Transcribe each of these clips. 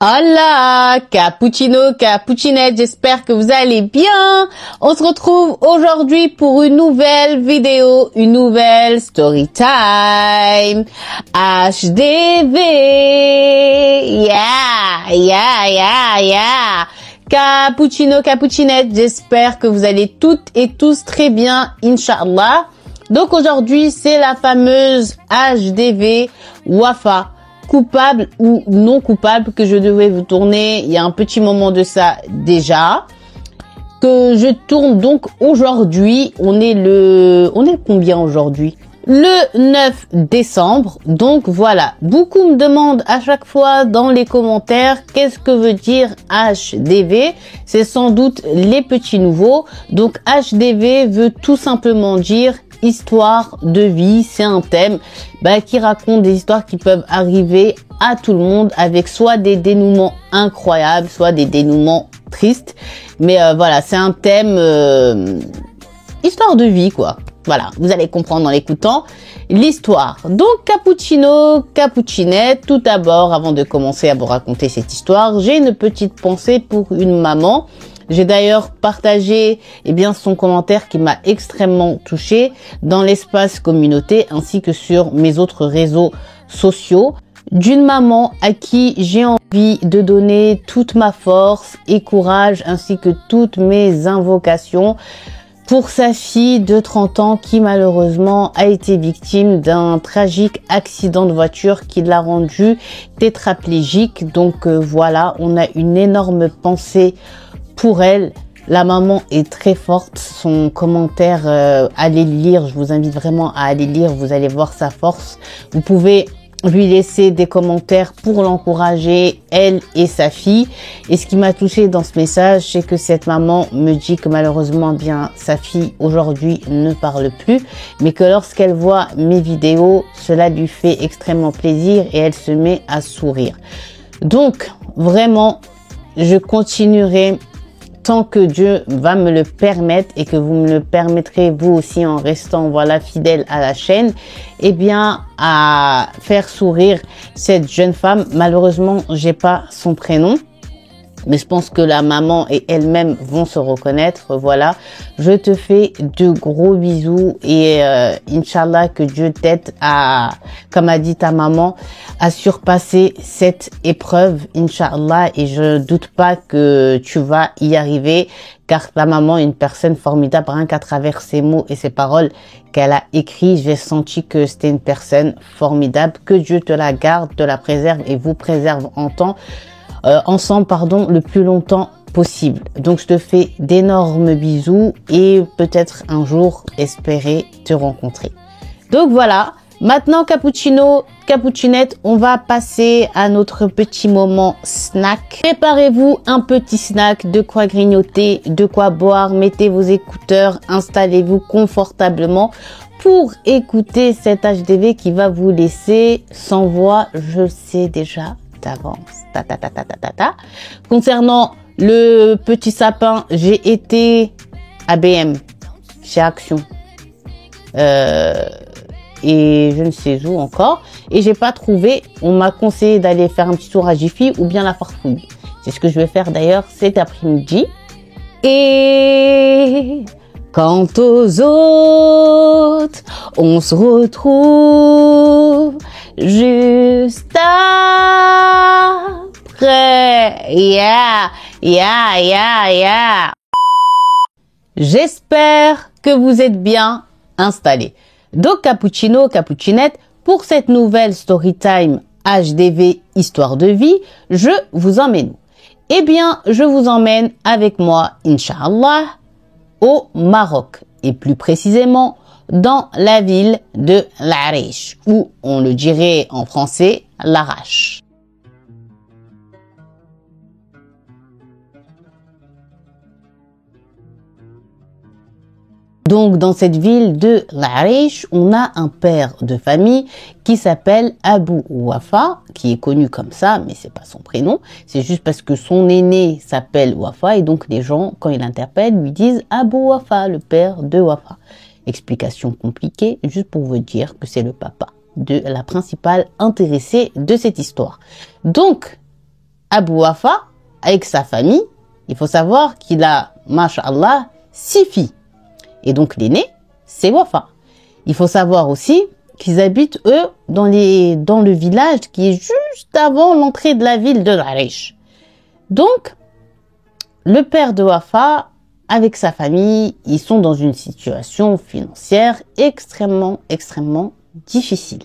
Hola, cappuccino, cappuccinette, j'espère que vous allez bien. On se retrouve aujourd'hui pour une nouvelle vidéo, une nouvelle story time. HDV, yeah. Cappuccino, cappuccinette, j'espère que vous allez toutes et tous très bien, Inch'Allah. Donc aujourd'hui, c'est la fameuse HDV Wafa. Coupable ou non coupable que je devais vous tourner il y a un petit moment de ça déjà, que je tourne donc aujourd'hui. On est combien aujourd'hui? Le 9 décembre. Donc voilà, beaucoup me demandent à chaque fois dans les commentaires qu'est-ce que veut dire HDV. C'est sans doute les petits nouveaux. Donc HDV veut tout simplement dire histoire de vie. C'est un thème qui raconte des histoires qui peuvent arriver à tout le monde, avec soit des dénouements incroyables, soit des dénouements tristes. Mais voilà, c'est un thème histoire de vie, quoi. Voilà, vous allez comprendre en l'écoutant l'histoire. Donc cappuccino, cappuccinette, tout d'abord, avant de commencer à vous raconter cette histoire, j'ai une petite pensée pour une maman. J'ai d'ailleurs partagé son commentaire qui m'a extrêmement touchée dans l'espace communauté ainsi que sur mes autres réseaux sociaux, d'une maman à qui j'ai envie de donner toute ma force et courage ainsi que toutes mes invocations pour sa fille de 30 ans qui malheureusement a été victime d'un tragique accident de voiture qui l'a rendue tétraplégique. Donc voilà, on a une énorme pensée pour elle. La maman est très forte. Son commentaire, allez le lire. Je vous invite vraiment à aller lire. Vous allez voir sa force. Vous pouvez lui laisser des commentaires pour l'encourager, elle et sa fille. Et ce qui m'a touchée dans ce message, c'est que cette maman me dit que malheureusement, sa fille aujourd'hui ne parle plus, mais que lorsqu'elle voit mes vidéos, cela lui fait extrêmement plaisir et elle se met à sourire. Donc, vraiment, je continuerai tant que Dieu va me le permettre et que vous me le permettrez vous aussi en restant fidèle à la chaîne, à faire sourire cette jeune femme. Malheureusement, j'ai pas son prénom, mais je pense que la maman et elle-même vont se reconnaître. Voilà, je te fais de gros bisous et Inch'Allah que Dieu t'aide à, comme a dit ta maman, à surpasser cette épreuve, Inch'Allah. Et je doute pas que tu vas y arriver, car ta maman est une personne formidable. Rien qu'à travers ses mots et ses paroles qu'elle a écrit, j'ai senti que c'était une personne formidable. Que Dieu te la garde, te la préserve et vous préserve ensemble, le plus longtemps possible. Donc je te fais d'énormes bisous et peut-être un jour espérer te rencontrer. Donc voilà, maintenant cappuccino, cappuccinette, on va passer à notre petit moment snack. Préparez-vous un petit snack, de quoi grignoter, de quoi boire, mettez vos écouteurs, installez-vous confortablement pour écouter cet HDV qui va vous laisser sans voix, je sais déjà d'avance. Concernant le petit sapin, j'ai été à BM, chez Action, et je ne sais où encore, et j'ai pas trouvé. On m'a conseillé d'aller faire un petit tour à Jiffy ou bien la Farfouille. C'est ce que je vais faire d'ailleurs cet après-midi. Et quant aux autres, on se retrouve juste après. Yeah. J'espère que vous êtes bien installés. Donc cappuccino, cappuccinette, pour cette nouvelle story time HDV histoire de vie, je vous emmène. Je vous emmène avec moi, Inch'Allah, au Maroc, et plus précisément dans la ville de L'Arish, ou on le dirait en français Larache. Donc dans cette ville de L'Arish, on a un père de famille qui s'appelle Abou Wafa, qui est connu comme ça, mais c'est pas son prénom, c'est juste parce que son aîné s'appelle Wafa et donc les gens, quand ils l'interpellent, lui disent Abou Wafa, le père de Wafa. Explication compliquée, juste pour vous dire que c'est le papa de la principale intéressée de cette histoire. Donc, Abu Wafa, avec sa famille, il faut savoir qu'il a, masha'Allah, 6 filles. Et donc l'aîné, c'est Wafa. Il faut savoir aussi qu'ils habitent, eux, dans le village qui est juste avant l'entrée de la ville de Arish. Donc, le père de Wafa, avec sa famille, ils sont dans une situation financière extrêmement, extrêmement difficile.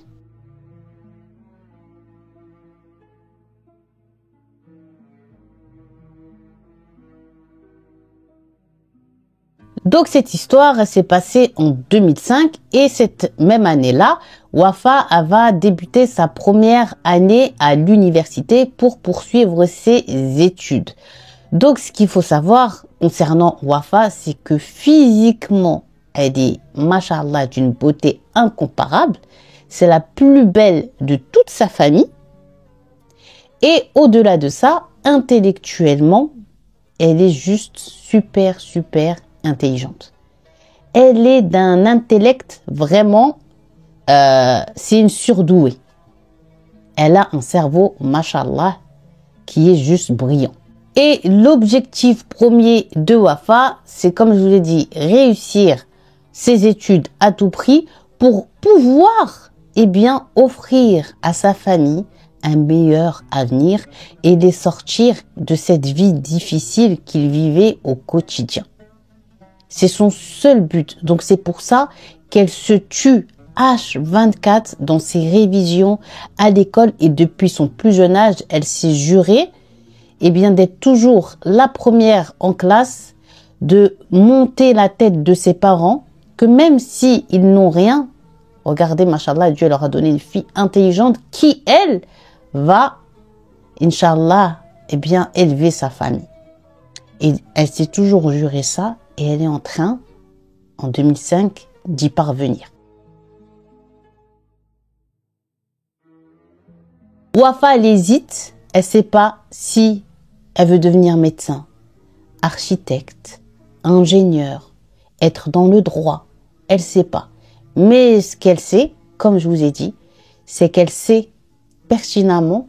Donc cette histoire, elle s'est passée en 2005 et cette même année-là, Wafa va débuter sa première année à l'université pour poursuivre ses études. Donc ce qu'il faut savoir concernant Wafa, c'est que physiquement, elle est, mashallah, d'une beauté incomparable. C'est la plus belle de toute sa famille. Et au-delà de ça, intellectuellement, elle est juste super, super intelligente. Elle est d'un intellect vraiment, c'est une surdouée. Elle a un cerveau, mashallah, qui est juste brillant. Et l'objectif premier de Wafa, c'est comme je vous l'ai dit, réussir ses études à tout prix pour pouvoir, offrir à sa famille un meilleur avenir et les sortir de cette vie difficile qu'il vivait au quotidien. C'est son seul but. Donc c'est pour ça qu'elle se tue H24 dans ses révisions à l'école et depuis son plus jeune âge, elle s'est jurée d'être toujours la première en classe, de monter la tête de ses parents, que même si ils n'ont rien, regardez, machallah, Dieu leur a donné une fille intelligente qui, elle, va, Inch'Allah, élever sa famille. Et elle s'est toujours juré ça et elle est en train, en 2005, d'y parvenir. Wafa, elle hésite, elle ne sait pas si elle veut devenir médecin, architecte, ingénieur, être dans le droit. Elle ne sait pas. Mais ce qu'elle sait, comme je vous ai dit, c'est qu'elle sait pertinemment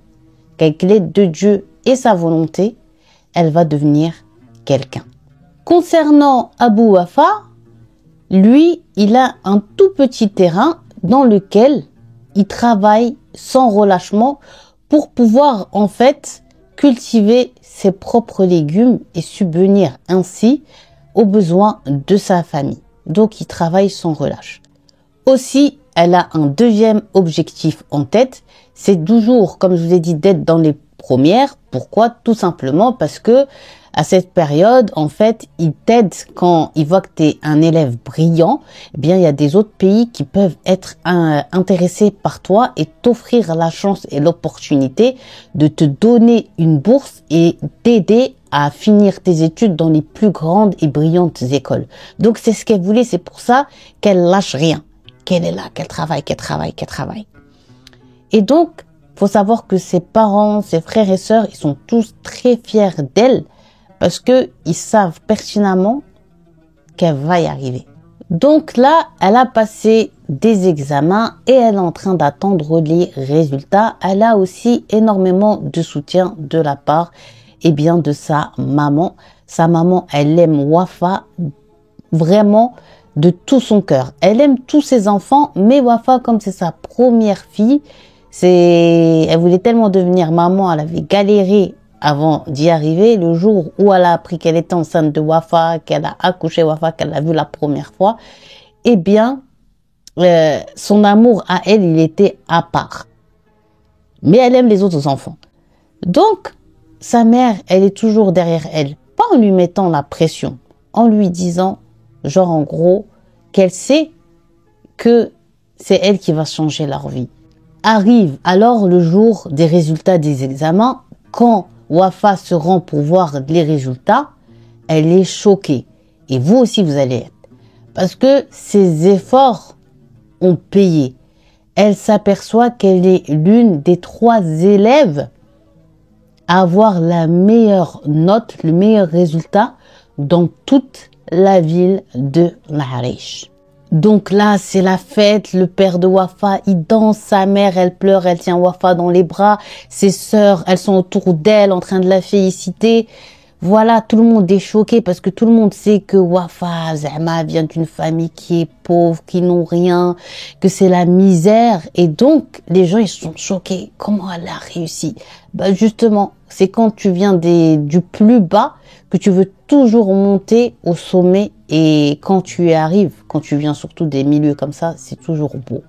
qu'avec l'aide de Dieu et sa volonté, elle va devenir quelqu'un. Concernant Abu Wafa, lui, il a un tout petit terrain dans lequel il travaille sans relâchement pour pouvoir en fait cultiver ses propres légumes et subvenir ainsi aux besoins de sa famille. Donc, il travaille sans relâche. Aussi, elle a un deuxième objectif en tête, c'est toujours, comme je vous ai dit, d'être dans les premières. Pourquoi? Tout simplement parce que à cette période, en fait, il t'aide quand il voit que tu es un élève brillant. Il y a des autres pays qui peuvent être intéressés par toi et t'offrir la chance et l'opportunité de te donner une bourse et t'aider à finir tes études dans les plus grandes et brillantes écoles. Donc, c'est ce qu'elle voulait. C'est pour ça qu'elle lâche rien. Qu'elle est là, qu'elle travaille, qu'elle travaille, qu'elle travaille. Et donc, faut savoir que ses parents, ses frères et sœurs, ils sont tous très fiers d'elle parce que ils savent pertinemment qu'elle va y arriver. Donc là, elle a passé des examens et elle est en train d'attendre les résultats. Elle a aussi énormément de soutien de la part, de sa maman. Sa maman, elle aime Wafa vraiment de tout son cœur. Elle aime tous ses enfants, mais Wafa, comme c'est sa première fille, elle voulait tellement devenir maman, elle avait galéré avant d'y arriver. Le jour où elle a appris qu'elle était enceinte de Wafa, qu'elle a accouché Wafa, qu'elle l'a vu la première fois, son amour à elle, il était à part. Mais elle aime les autres enfants. Donc, sa mère, elle est toujours derrière elle, pas en lui mettant la pression, en lui disant, genre en gros, qu'elle sait que c'est elle qui va changer leur vie. Arrive alors le jour des résultats des examens. Quand Wafa se rend pour voir les résultats, elle est choquée. Et vous aussi, vous allez être. Parce que ses efforts ont payé. Elle s'aperçoit qu'elle est l'une des 3 élèves à avoir la meilleure note, le meilleur résultat dans toute la ville de Arish. Donc là, c'est la fête, le père de Wafa, il danse, sa mère, elle pleure, elle tient Wafa dans les bras, ses sœurs, elles sont autour d'elle en train de la féliciter. Voilà, tout le monde est choqué parce que tout le monde sait que Wafa Zama vient d'une famille qui est pauvre, qui n'ont rien, que c'est la misère. Et donc, les gens, ils sont choqués. Comment elle a réussi? Bah, justement, c'est quand tu viens du plus bas que tu veux toujours monter au sommet. Et quand tu y arrives, quand tu viens surtout des milieux comme ça, c'est toujours beau.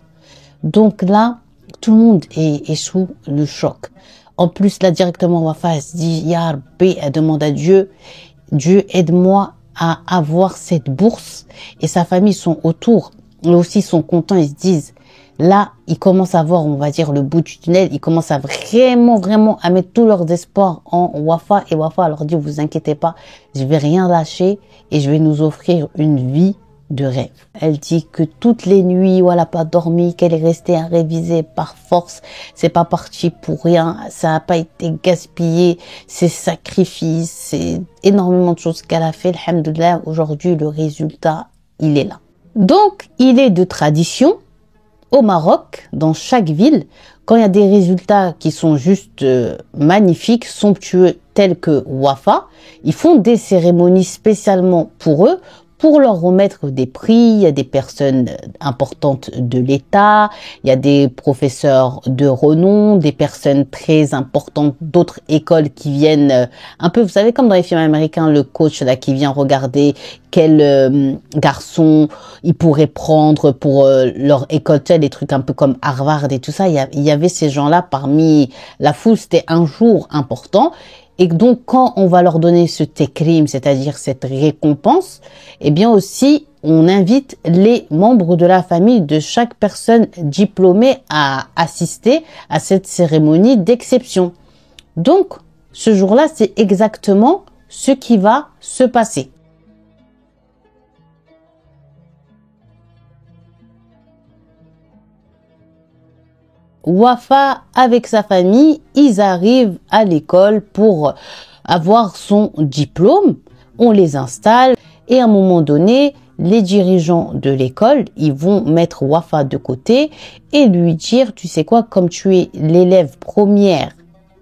Donc là, tout le monde est sous le choc. En plus, là, directement, Wafa, elle se dit, Ya Rabbi, elle demande à Dieu, Dieu, aide-moi à avoir cette bourse. Et sa famille sont autour. Eux aussi sont contents, ils se disent, là, ils commencent à voir, on va dire, le bout du tunnel. Ils commencent à vraiment à mettre tous leurs espoirs en Wafa. Et Wafa leur dit, vous inquiétez pas, je vais rien lâcher et je vais nous offrir une vie de rêve. Elle dit que toutes les nuits où elle n'a pas dormi, qu'elle est restée à réviser par force, c'est pas parti pour rien, ça n'a pas été gaspillé, c'est sacrifices, c'est énormément de choses qu'elle a fait. Alhamdoulilah, aujourd'hui, le résultat, il est là. Donc, il est de tradition, au Maroc, dans chaque ville, quand il y a des résultats qui sont juste magnifiques, somptueux, tels que Wafa, ils font des cérémonies spécialement pour eux, pour leur remettre des prix. Il y a des personnes importantes de l'État, il y a des professeurs de renom, des personnes très importantes d'autres écoles qui viennent un peu, vous savez, comme dans les films américains, le coach là qui vient regarder quel garçon il pourrait prendre pour leur école, tu sais, des trucs un peu comme Harvard et tout ça. Il y avait ces gens-là parmi la foule, c'était un jour important. Et donc, quand on va leur donner ce tekrim, c'est-à-dire cette récompense, eh bien aussi, on invite les membres de la famille de chaque personne diplômée à assister à cette cérémonie d'exception. Donc, ce jour-là, c'est exactement ce qui va se passer. Wafa, avec sa famille, ils arrivent à l'école pour avoir son diplôme. On les installe et à un moment donné, les dirigeants de l'école, ils vont mettre Wafa de côté et lui dire, tu sais quoi, comme tu es l'élève première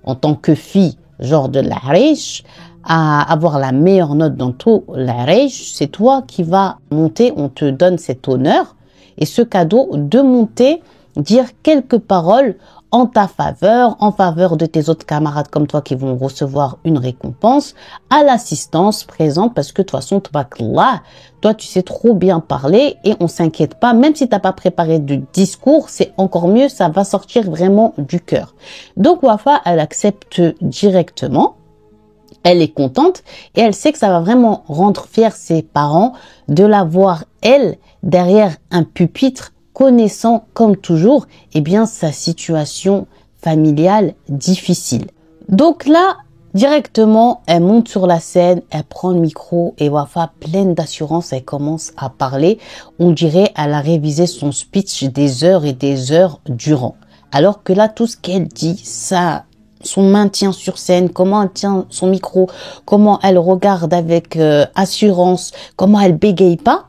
en tant que fille, genre de l'Arish, à avoir la meilleure note dans tout l'Arish, c'est toi qui vas monter, on te donne cet honneur et ce cadeau de monter, dire quelques paroles en ta faveur, en faveur de tes autres camarades comme toi qui vont recevoir une récompense, à l'assistance présente parce que de toute façon, tabarakallah, toi tu sais trop bien parler et on s'inquiète pas, même si t'as pas préparé de discours, c'est encore mieux, ça va sortir vraiment du cœur. Donc Wafa, elle accepte directement. Elle est contente et elle sait que ça va vraiment rendre fière ses parents de la voir, elle, derrière un pupitre, connaissant comme toujours, eh bien, sa situation familiale difficile. Donc là, directement, elle monte sur la scène, elle prend le micro et Wafa, pleine d'assurance, elle commence à parler. On dirait qu'elle a révisé son speech des heures et des heures durant. Alors que là, tout ce qu'elle dit, ça, son maintien sur scène, comment elle tient son micro, comment elle regarde avec assurance, comment elle bégaye pas,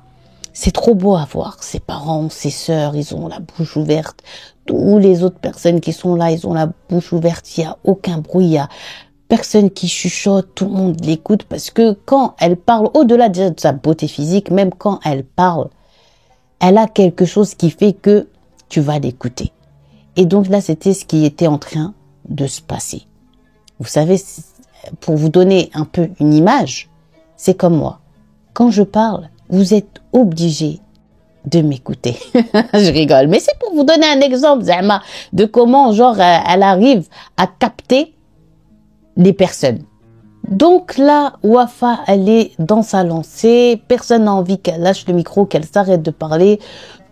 c'est trop beau à voir. Ses parents, ses sœurs, ils ont la bouche ouverte. Tous les autres personnes qui sont là, ils ont la bouche ouverte. Il n'y a aucun bruit, il y a personne qui chuchote, tout le monde l'écoute parce que quand elle parle, au-delà déjà de sa beauté physique, même quand elle parle, elle a quelque chose qui fait que tu vas l'écouter. Et donc là, c'était ce qui était en train de se passer. Vous savez, pour vous donner un peu une image, c'est comme moi. Quand je parle, vous êtes obligé de m'écouter. Je rigole, mais c'est pour vous donner un exemple, Zama, de comment, genre, elle arrive à capter les personnes. Donc là, Wafa, elle est dans sa lancée, personne n'a envie qu'elle lâche le micro, qu'elle s'arrête de parler.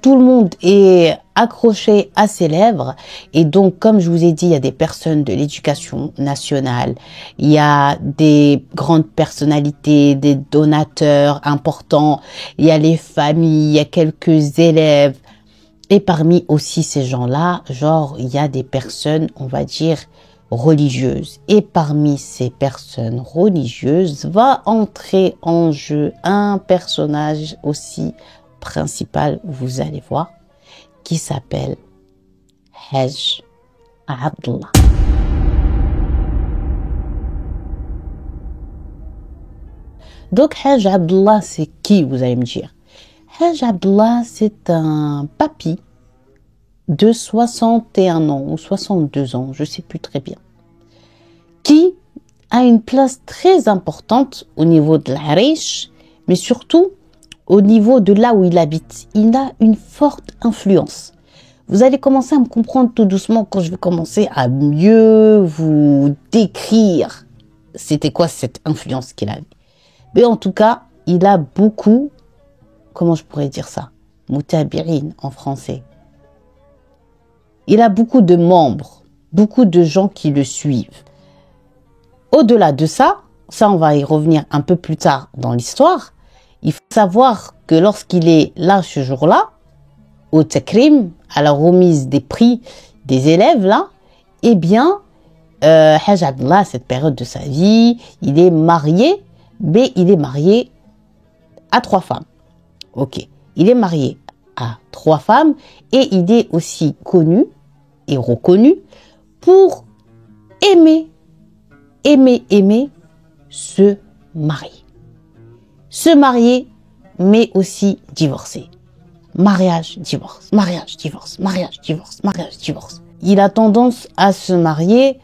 Tout le monde est accroché à ses lèvres. Et donc, comme je vous ai dit, il y a des personnes de l'éducation nationale, il y a des grandes personnalités, des donateurs importants, il y a les familles, il y a quelques élèves. Et parmi aussi ces gens-là, genre, il y a des personnes, on va dire, religieuses. Et parmi ces personnes religieuses va entrer en jeu un personnage aussi principal, vous allez voir, qui s'appelle Hajj Abdullah. Donc Hajj Abdullah, c'est qui, vous allez me dire? Hajj Abdullah, c'est un papy de 61 ans ou 62 ans, je ne sais plus très bien, qui a une place très importante au niveau de l'Arish, mais surtout au niveau de là où il habite. Il a une forte influence. Vous allez commencer à me comprendre tout doucement quand je vais commencer à mieux vous décrire c'était quoi cette influence qu'il avait. Mais en tout cas, il a beaucoup, comment je pourrais dire ça, mutabirin en français. Il a beaucoup de membres, beaucoup de gens qui le suivent. Au-delà de ça, on va y revenir un peu plus tard dans l'histoire. Il faut savoir que lorsqu'il est là ce jour-là, au takrim, à la remise des prix des élèves là, eh bien, Hajj Abdullah, à cette période de sa vie, il est marié, mais il est marié à 3 femmes. Ok, il est marié à 3 femmes et il est aussi connu et reconnu pour aimer se marier. Se marier, mais aussi divorcer. Mariage, divorce, mariage, divorce, mariage, divorce, mariage, divorce. Il a tendance à se marier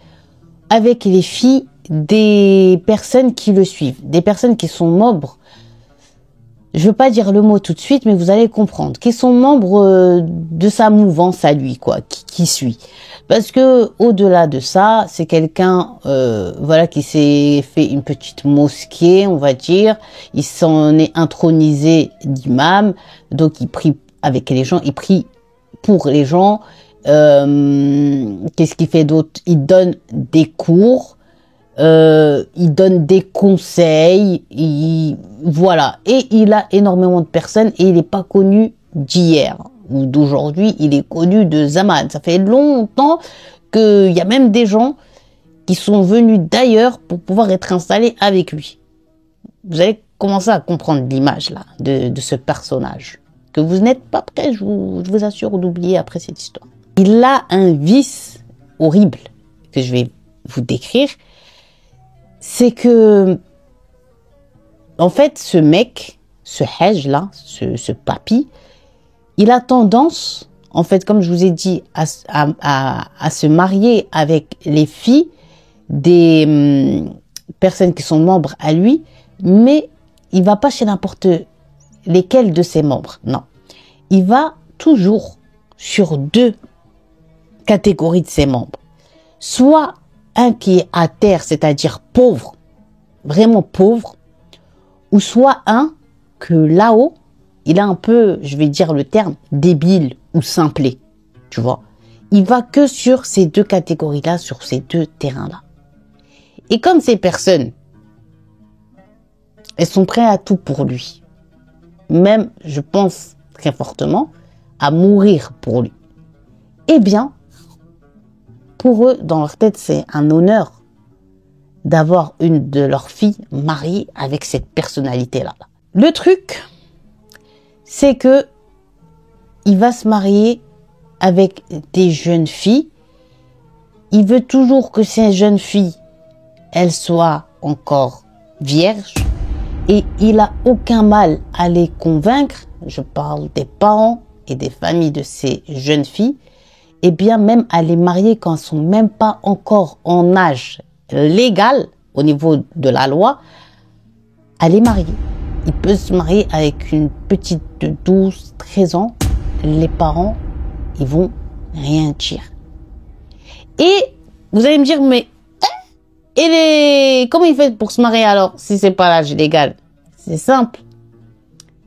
avec les filles des personnes qui le suivent, des personnes qui sont membres. Je veux pas dire le mot tout de suite, mais vous allez comprendre, qui sont membres de sa mouvance à lui, quoi, qui suit. Parce que au-delà de ça, c'est quelqu'un, voilà, qui s'est fait une petite mosquée, on va dire. Il s'en est intronisé d'imam, donc il prie avec les gens, il prie pour les gens. Qu'est-ce qu'il fait d'autre? Il donne des cours. Il donne des conseils, voilà. Et il a énormément de personnes et il n'est pas connu d'hier ou d'aujourd'hui, il est connu de Zaman. Ça fait longtemps qu'il y a même des gens qui sont venus d'ailleurs pour pouvoir être installés avec lui. Vous allez commencer à comprendre l'image là de ce personnage. Que vous n'êtes pas prêt, je vous assure, d'oublier après cette histoire. Il a un vice horrible que je vais vous décrire. C'est que, en fait, ce mec, ce Hajj là, ce papy, il a tendance, en fait, comme je vous ai dit, à se marier avec les filles des personnes qui sont membres à lui, mais il va pas chez n'importe lesquels de ses membres, non. Il va toujours sur 2 catégories de ses membres. Soit un qui est à terre, c'est-à-dire pauvre, vraiment pauvre, ou soit un que là-haut, il a un peu, je vais dire le terme, débile ou simplé, tu vois. Il va que sur ces 2 catégories-là, sur ces 2 terrains-là. Et comme ces personnes, elles sont prêtes à tout pour lui, même, je pense très fortement, à mourir pour lui, eh bien, pour eux, dans leur tête, c'est un honneur d'avoir une de leurs filles mariée avec cette personnalité-là. Le truc, c'est que il va se marier avec des jeunes filles. Il veut toujours que ces jeunes filles, elles soient encore vierges. Et il n'a aucun mal à les convaincre. Je parle des parents et des familles de ces jeunes filles. Et bien même à les marier quand elles sont même pas encore en âge légal au niveau de la loi, à les marier. Il peut se marier avec une petite de 12, 13 ans. Les parents, ils vont rien dire. Et vous allez me dire, mais comment ils font pour se marier alors si c'est pas l'âge légal? C'est simple.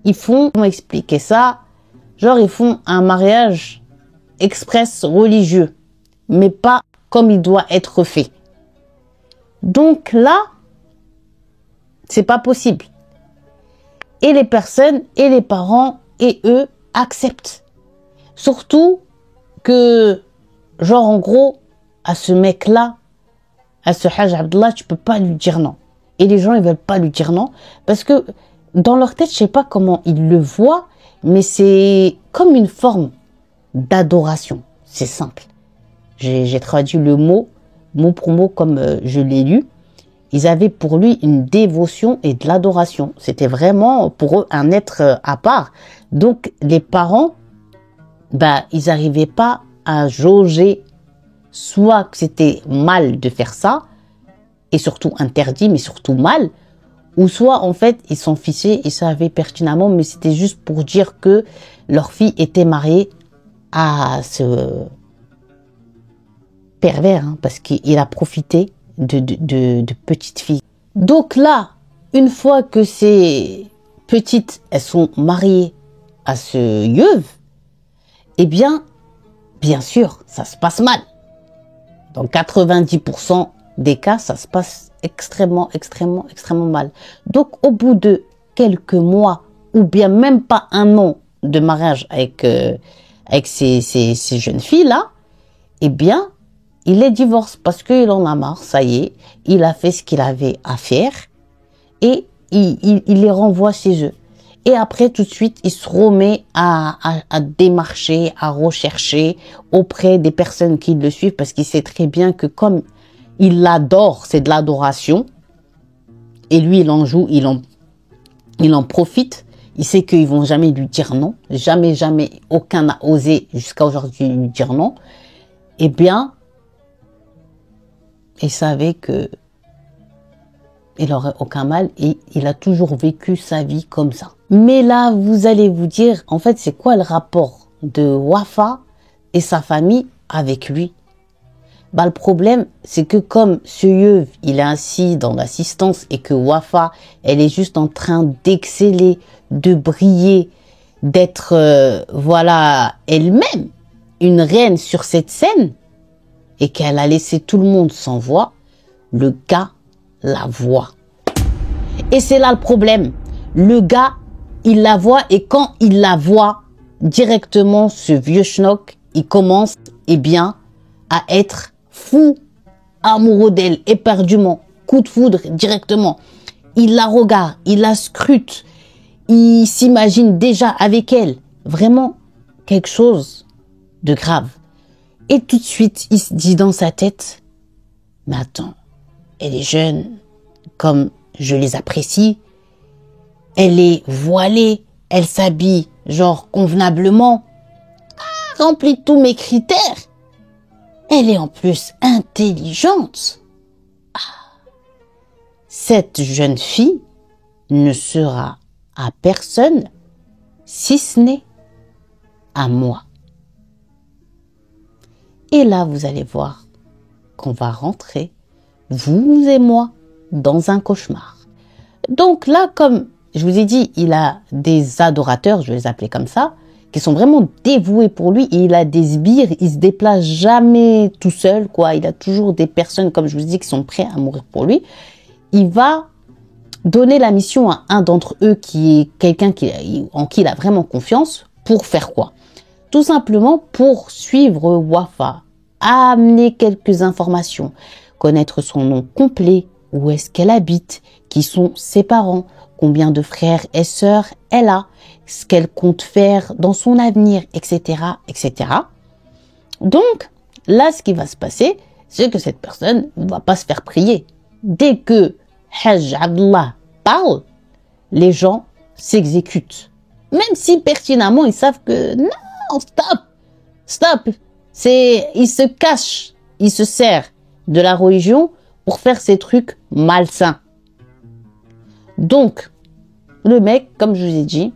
Ils font, comment expliquer ça? Genre ils font un mariage express religieux, mais pas comme il doit être fait. Donc là, c'est pas possible. Et les personnes, et les parents, et eux, acceptent. Surtout que, genre en gros, à ce mec-là, à ce Hajj Abdullah, tu peux pas lui dire non. Et les gens, ils veulent pas lui dire non, parce que dans leur tête, je sais pas comment ils le voient, mais c'est comme une forme d'adoration. C'est simple. J'ai traduit le mot pour mot comme je l'ai lu. Ils avaient pour lui une dévotion et de l'adoration. C'était vraiment pour eux un être à part. Donc les parents, ils n'arrivaient pas à jauger soit que c'était mal de faire ça, et surtout interdit, mais surtout mal, ou soit en fait ils s'en fichaient, ils savaient pertinemment, mais c'était juste pour dire que leur fille était mariée à ce pervers, hein, parce qu'il a profité de petites filles. Donc là, une fois que ces petites, elles sont mariées à ce yeuve, eh bien sûr, ça se passe mal. Dans 90% des cas, ça se passe extrêmement mal. Donc, au bout de quelques mois, ou bien même pas un an de mariage avec ces jeunes filles-là, eh bien, il les divorce parce qu'il en a marre, ça y est, il a fait ce qu'il avait à faire et il les renvoie chez eux. Et après, tout de suite, il se remet à démarcher, à rechercher auprès des personnes qui le suivent parce qu'il sait très bien que comme il l'adore, c'est de l'adoration. Et lui, il en joue, il en profite. Il sait qu'ils vont jamais lui dire non. Jamais, aucun n'a osé jusqu'à aujourd'hui lui dire non. Eh bien, il savait que il n'aurait aucun mal et il a toujours vécu sa vie comme ça. Mais là, vous allez vous dire, en fait, c'est quoi le rapport de Wafa et sa famille avec lui? Le problème, c'est que comme ce yeuve, il est assis dans l'assistance et que Wafa, elle est juste en train d'exceller, de briller, d'être, elle-même une reine sur cette scène et qu'elle a laissé tout le monde sans voix, le gars la voit. Et c'est là le problème. Le gars, il la voit et quand il la voit, directement, ce vieux schnock, il commence, à être fou, amoureux d'elle, éperdument, coup de foudre, directement. Il la regarde, il la scrute, il s'imagine déjà avec elle. Vraiment, quelque chose de grave. Et tout de suite, il se dit dans sa tête, mais attends, elle est jeune, comme je les apprécie, elle est voilée, elle s'habille genre convenablement, remplit tous mes critères. Elle est en plus intelligente. Cette jeune fille ne sera à personne si ce n'est à moi. Et là, vous allez voir qu'on va rentrer, vous et moi, dans un cauchemar. Donc là, comme je vous ai dit, il a des adorateurs, je vais les appeler comme ça, qui sont vraiment dévoués pour lui. Et il a des sbires, il se déplace jamais tout seul, quoi. Il a toujours des personnes, comme je vous dis, qui sont prêts à mourir pour lui. Il va donner la mission à un d'entre eux qui est quelqu'un en qui il a vraiment confiance pour faire quoi? Tout simplement pour suivre Wafa, amener quelques informations, connaître son nom complet, où est-ce qu'elle habite, qui sont ses parents, combien de frères et sœurs elle a, ce qu'elle compte faire dans son avenir, etc., etc. Donc, là, ce qui va se passer, c'est que cette personne ne va pas se faire prier. Dès que Hajj Abdullah parle, les gens s'exécutent. Même si pertinemment, ils savent que non, stop. Il se cache, il se sert de la religion pour faire ces trucs malsains. Donc, le mec, comme je vous ai dit,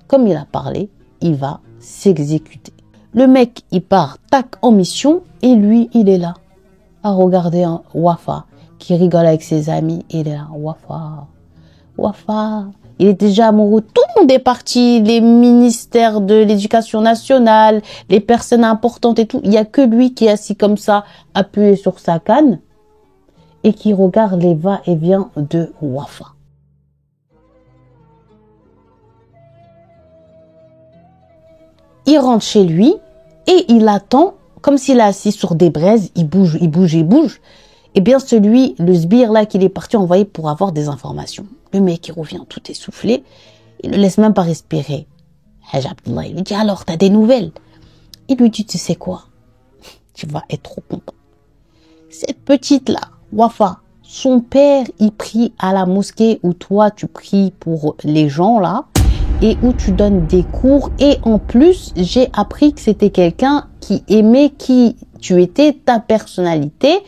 comme il a parlé, il va s'exécuter. Le mec, il part, tac, en mission, et lui, il est là, à regarder un Wafa, qui rigole avec ses amis, il est là, Wafa, il est déjà amoureux, tout le monde est parti, les ministères de l'éducation nationale, les personnes importantes et tout, il n'y a que lui qui est assis comme ça, appuyé sur sa canne, et qui regarde les va-et-vient de Wafa. Il rentre chez lui et il attend, comme s'il est assis sur des braises, il bouge. Eh bien, le sbire là qu'il est parti envoyer pour avoir des informations. Le mec, il revient tout essoufflé. Il ne laisse même pas respirer. Hajj Abdullah, il lui dit, alors, t'as des nouvelles? Il lui dit, tu sais quoi? Tu vas être trop content. Cette petite-là, Wafa, son père, il prie à la mosquée où toi, tu pries pour les gens là et où tu donnes des cours. Et en plus, j'ai appris que c'était quelqu'un qui aimait qui tu étais, ta personnalité,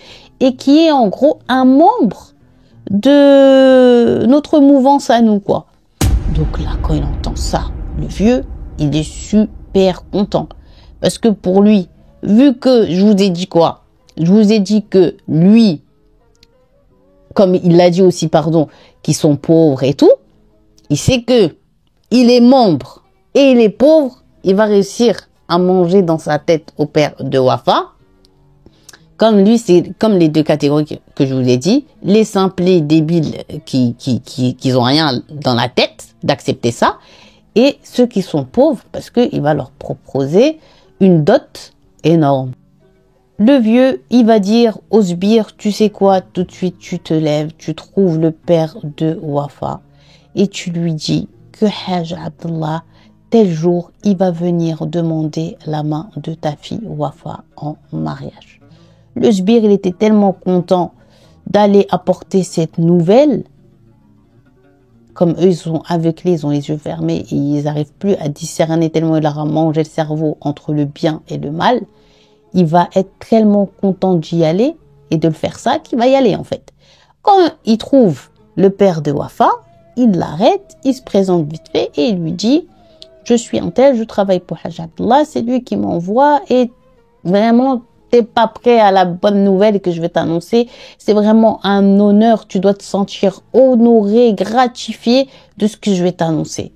et qui est en gros un membre de notre mouvance à nous, quoi. Donc là, quand il entend ça, le vieux, il est super content. Parce que pour lui, vu que je vous ai dit quoi? Je vous ai dit que lui, comme il l'a dit aussi, pardon, qu'ils sont pauvres et tout, il sait que il est membre et il est pauvre, il va réussir à manger dans sa tête au père de Wafa. Comme lui, c'est comme les deux catégories que je vous ai dit, les simplés débiles qui ont rien dans la tête d'accepter ça, et ceux qui sont pauvres parce qu'il va leur proposer une dot énorme. Le vieux, il va dire au sbire, tu sais quoi, tout de suite tu te lèves, tu trouves le père de Wafa et tu lui dis que Hajj Abdullah, tel jour, il va venir demander la main de ta fille Wafa en mariage. Le sbire, il était tellement content d'aller apporter cette nouvelle. Comme eux, ils sont aveuglés, ils ont les yeux fermés et ils n'arrivent plus à discerner tellement il leur a mangé le cerveau entre le bien et le mal. Il va être tellement content d'y aller et de le faire ça qu'il va y aller en fait. Quand il trouve le père de Wafa, il l'arrête, il se présente vite fait et il lui dit « Je suis un tel, je travaille pour Hajj Abdullah, c'est lui qui m'envoie et vraiment... t'es pas prêt à la bonne nouvelle que je vais t'annoncer. C'est vraiment un honneur. Tu dois te sentir honoré, gratifié de ce que je vais t'annoncer. »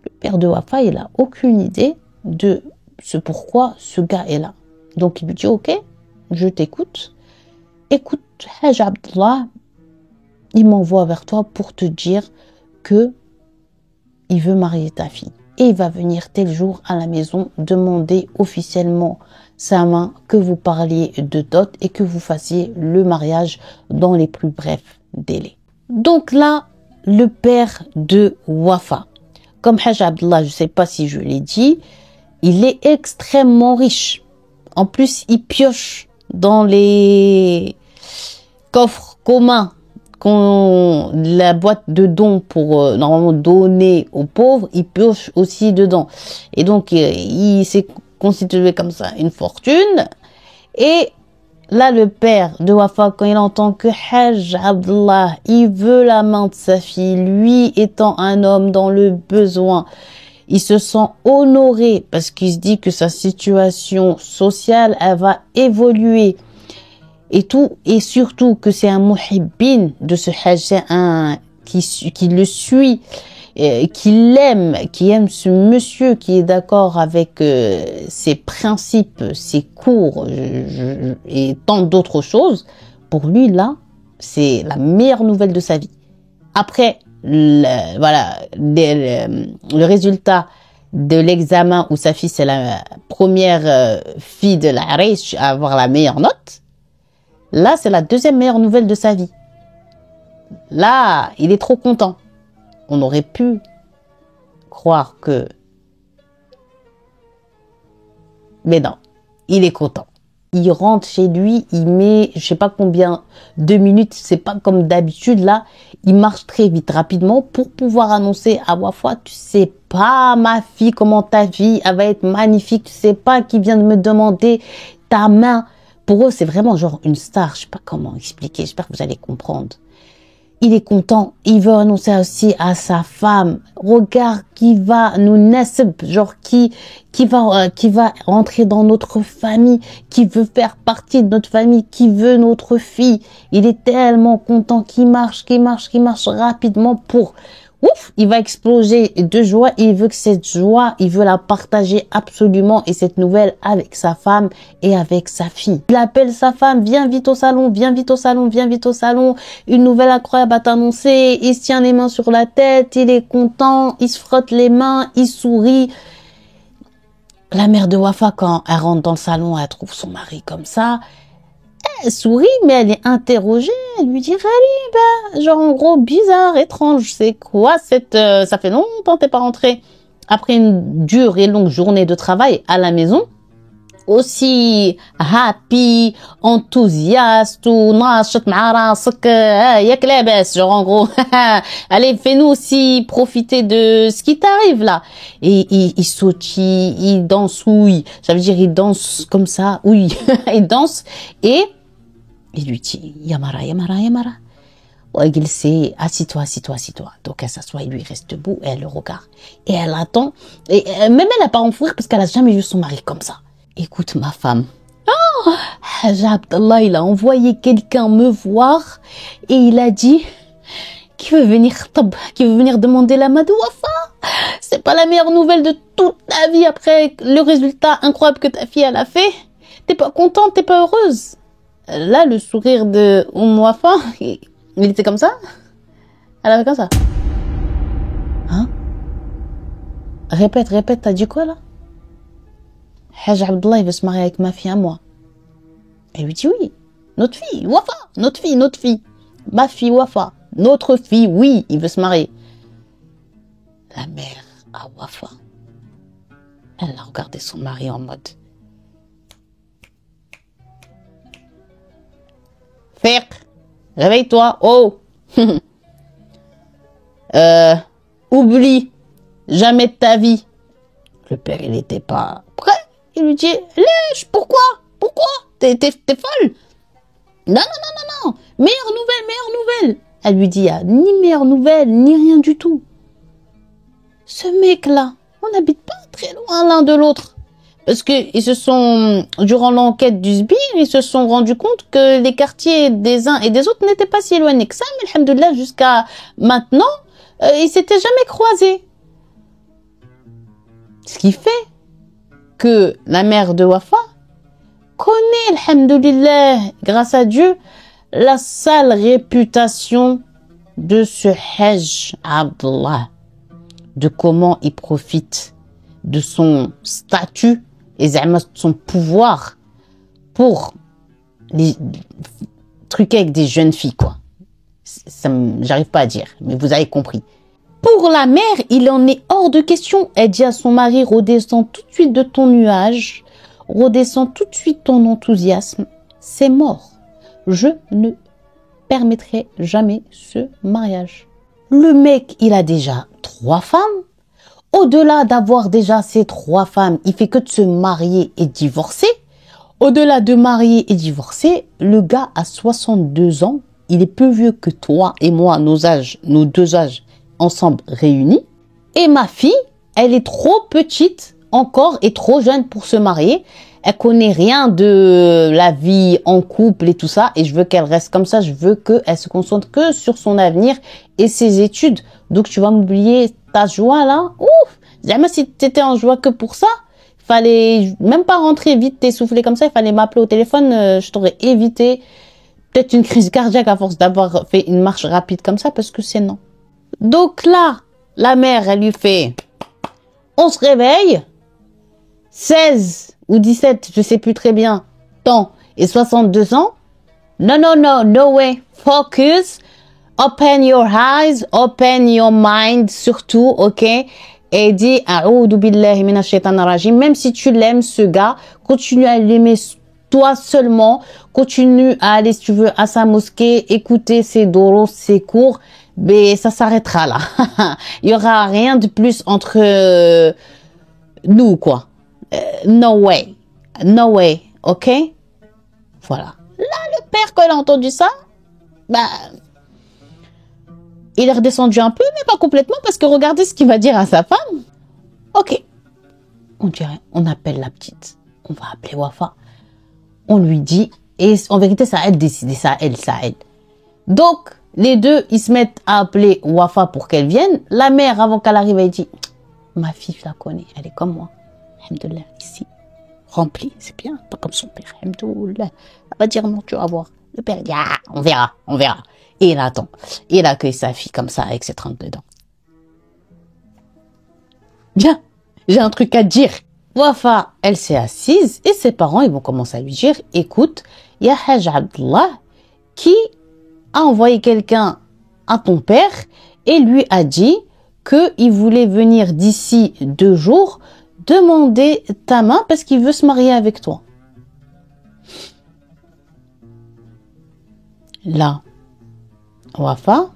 Le père de Wafa, il a aucune idée de ce pourquoi ce gars est là. Donc il lui dit, ok, je t'écoute. Écoute, Hajj Abdullah, il m'envoie vers toi pour te dire que il veut marier ta fille. Et il va venir tel jour à la maison demander officiellement sa main, que vous parliez de dot et que vous fassiez le mariage dans les plus brefs délais. Donc là, le père de Wafa, comme Hajj Abdullah, je ne sais pas si je l'ai dit, il est extrêmement riche. En plus, il pioche dans les coffres communs, la boîte de dons pour normalement donner aux pauvres, il pioche aussi dedans. Et donc, il s'est constitué comme ça une fortune. Et là, le père de Wafa, quand il entend que Hajj Abdullah, il veut la main de sa fille, lui étant un homme dans le besoin, il se sent honoré parce qu'il se dit que sa situation sociale, elle va évoluer et tout, et surtout que c'est un muhibbin de ce Hajj, c'est un qui le suit, qui l'aime, qui aime ce monsieur, qui est d'accord avec ses principes, ses cours et tant d'autres choses. Pour lui, là, c'est la meilleure nouvelle de sa vie. Après, le résultat de l'examen où sa fille, c'est la première fille de la Reish à avoir la meilleure note. Là, c'est la deuxième meilleure nouvelle de sa vie. Là, il est trop content. On aurait pu croire que... Mais non, il est content. Il rentre chez lui, il met, je sais pas combien, 2 minutes, c'est pas comme d'habitude là, il marche très vite, rapidement, pour pouvoir annoncer à Wafa, tu sais pas ma fille, comment ta vie, elle va être magnifique, tu sais pas qui vient de me demander ta main. Pour eux, c'est vraiment genre une star, je sais pas comment expliquer, j'espère que vous allez comprendre. Il est content, il veut annoncer aussi à sa femme, regarde qui va nous nasb, genre qui va rentrer dans notre famille, qui veut faire partie de notre famille, qui veut notre fille. Il est tellement content qu'il marche rapidement pour... Ouf, il va exploser de joie, il veut que cette joie, il veut la partager absolument et cette nouvelle avec sa femme et avec sa fille. Il appelle sa femme, viens vite au salon, viens vite au salon, viens vite au salon, une nouvelle incroyable à t'annoncer, il se tient les mains sur la tête, il est content, il se frotte les mains, il sourit. La mère de Wafa, quand elle rentre dans le salon, elle trouve son mari comme ça, Elle sourit, mais elle est interrogée. Elle lui dit, Ghaliba, genre en gros, bizarre, étrange. C'est quoi ça fait longtemps que t'es pas rentrée après une dure et longue journée de travail à la maison. Aussi happy, enthousiaste ou ناشط مع راسك ياك لاباس, genre en gros allez, fais-nous aussi profiter de ce qui t'arrive là. Et il sautille, il dansouille, ça veut dire il danse comme ça, oui. Il danse et il lui dit Yamara Yamara Yamara, il sait, assis-toi, assis-toi, assis-toi. Donc elle s'assoit, il lui reste debout et elle le regarde et elle attend, et même elle a pas envie parce qu'elle a jamais vu son mari comme ça. Écoute ma femme, Hajj Abdallah, il a envoyé quelqu'un me voir et il a dit qui veut venir demander la main de Wafa. C'est pas la meilleure nouvelle de toute ta vie après le résultat incroyable que ta fille elle a fait. T'es pas contente, t'es pas heureuse. Là, le sourire de Wafa, il était comme ça. Elle avait comme ça. Hein? Répète, t'as dit quoi là? Hajj Abdallah, il veut se marier avec ma fille à moi. Elle lui dit oui. Notre fille, Wafa. Notre fille. Ma fille, Wafa. Notre fille, oui, il veut se marier. La mère à Wafa, elle a regardé son mari en mode Fiqh, réveille-toi, oh. Oublie jamais de ta vie. Le père, il n'était pas prêt. Il lui dit, lèche, pourquoi? T'es folle? Non. Meilleure nouvelle. Elle lui dit, il n'y a ni meilleure nouvelle, ni rien du tout. Ce mec-là, on n'habite pas très loin l'un de l'autre. Parce que durant l'enquête du sbire, ils se sont rendus compte que les quartiers des uns et des autres n'étaient pas si éloignés que ça. Mais alhamdoulilah, jusqu'à maintenant, ils s'étaient jamais croisés. Ce qui fait que la mère de Wafa connaît, alhamdoulilah, grâce à Dieu, la sale réputation de ce Hajj Abdallah, de comment il profite de son statut et de son pouvoir pour les truquer avec des jeunes filles, quoi. J'arrive pas à dire, mais vous avez compris. Pour la mère, il en est hors de question. Elle dit à son mari, redescends tout de suite de ton nuage, redescends tout de suite ton enthousiasme. C'est mort. Je ne permettrai jamais ce mariage. Le mec, il a déjà 3 femmes. Au-delà d'avoir déjà ces 3 femmes, il fait que de se marier et divorcer. Au-delà de marier et divorcer, le gars a 62 ans. Il est plus vieux que toi et moi, nos 2 âges ensemble réunis. Et ma fille, elle est trop petite encore et trop jeune pour se marier. Elle connaît rien de la vie en couple et tout ça. Et je veux qu'elle reste comme ça. Je veux qu'elle se concentre que sur son avenir et ses études. Donc tu vas m'oublier ta joie là. Ouf! Jamais si t'étais en joie que pour ça. Il fallait même pas rentrer vite t'essouffler comme ça. Il fallait m'appeler au téléphone. Je t'aurais évité peut-être une crise cardiaque à force d'avoir fait une marche rapide comme ça, parce que c'est non. Donc là, la mère, elle lui fait, on se réveille, 16 ou 17, je sais plus très bien, temps et 62 ans. No way. Focus. Open your eyes, open your mind, surtout, ok? Et dis, a'oudou billahi minash shaitanir rajim. Même si tu l'aimes, ce gars, continue à l'aimer toi seulement. Continue à aller, si tu veux, à sa mosquée, écouter ses doros, ses cours. Mais ça s'arrêtera là. Il y aura rien de plus entre nous, quoi. No way. Ok? Voilà. Là, le père, quand il a entendu ça, il est redescendu un peu, mais pas complètement, parce que regardez ce qu'il va dire à sa femme. Ok. On appelle la petite. On va appeler Wafa. On lui dit, et en vérité, ça aide décider, ça aide. Donc, les deux, ils se mettent à appeler Wafa pour qu'elle vienne. La mère, avant qu'elle arrive, elle dit, ma fille, je la connais, elle est comme moi. Alhamdoulilah, ici, remplie, c'est bien, pas comme son père. Alhamdoulilah. Elle va dire non, tu vas voir. Le père dit, on verra. Et il attend. Et il accueille sa fille comme ça, avec ses 32 dents. Bien, j'ai un truc à te dire. Wafa, elle s'est assise et ses parents, ils vont commencer à lui dire, écoute, il y a Hajj Abdullah qui a envoyé quelqu'un à ton père et lui a dit qu'il voulait venir d'ici 2 jours demander ta main parce qu'il veut se marier avec toi. Là, Wafa,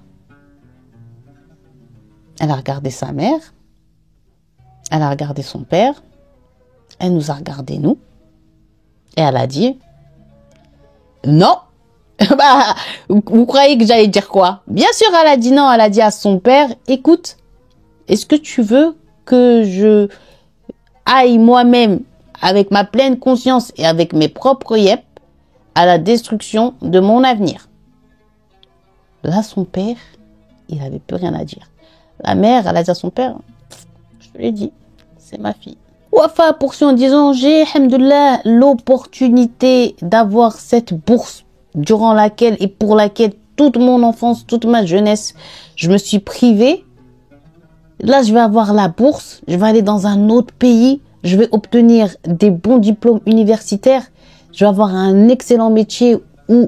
elle a regardé sa mère, elle a regardé son père, elle nous a regardé nous, et elle a dit, non. Bah, vous croyez que j'allais dire quoi? Bien sûr, elle a dit non, elle a dit à son père, écoute, est-ce que tu veux que je aille moi-même avec ma pleine conscience et avec mes propres yep à la destruction de mon avenir? Là, son père, il n'avait plus rien à dire. La mère, elle a dit à son père, je te l'ai dit, c'est ma fille. Wafa poursuit en disant, j'ai, alhamdoulilah, l'opportunité d'avoir cette bourse durant laquelle et pour laquelle toute mon enfance, toute ma jeunesse, je me suis privée. Là, je vais avoir la bourse, je vais aller dans un autre pays, je vais obtenir des bons diplômes universitaires, je vais avoir un excellent métier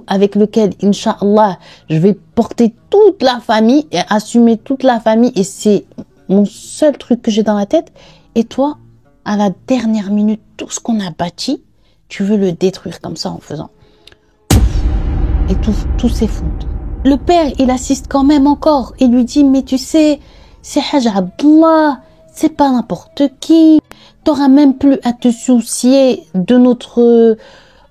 avec lequel, Inch'Allah, je vais porter toute la famille et assumer toute la famille et c'est mon seul truc que j'ai dans la tête. Et toi, à la dernière minute, tout ce qu'on a bâti, tu veux le détruire comme ça en faisant. Et tout s'effondre. Le père, il assiste quand même encore et lui dit, mais tu sais, c'est Hajj Abdullah, c'est pas n'importe qui. T'auras même plus à te soucier de notre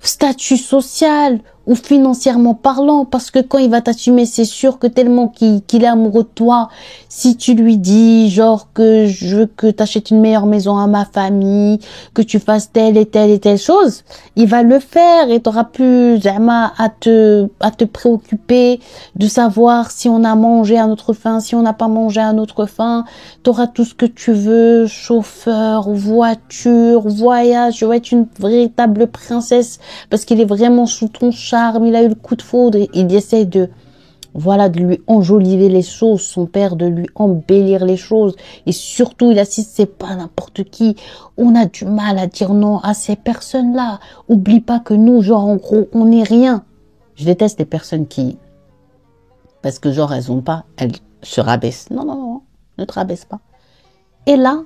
statut social ou financièrement parlant, parce que quand il va t'assumer, c'est sûr que tellement qu'il est amoureux de toi, si tu lui dis genre que je veux que tu achètes une meilleure maison à ma famille, que tu fasses telle et telle et telle chose, il va le faire et tu n'auras plus à te préoccuper de savoir si on a mangé à notre faim, si on n'a pas mangé à notre faim. Tu auras tout ce que tu veux, chauffeur, voiture, voyage, tu vas être une véritable princesse parce qu'il est vraiment sous ton charme, il a eu le coup de foudre, il essaie de lui enjoliver les choses, son père de lui embellir les choses et surtout il assiste, c'est pas n'importe qui. On a du mal à dire non à ces personnes-là. Oublie pas que nous, genre en gros, on n'est rien. Je déteste les personnes qui, parce que genre elles ont pas, elles se rabaissent. Non, ne te rabaisse pas. Et là,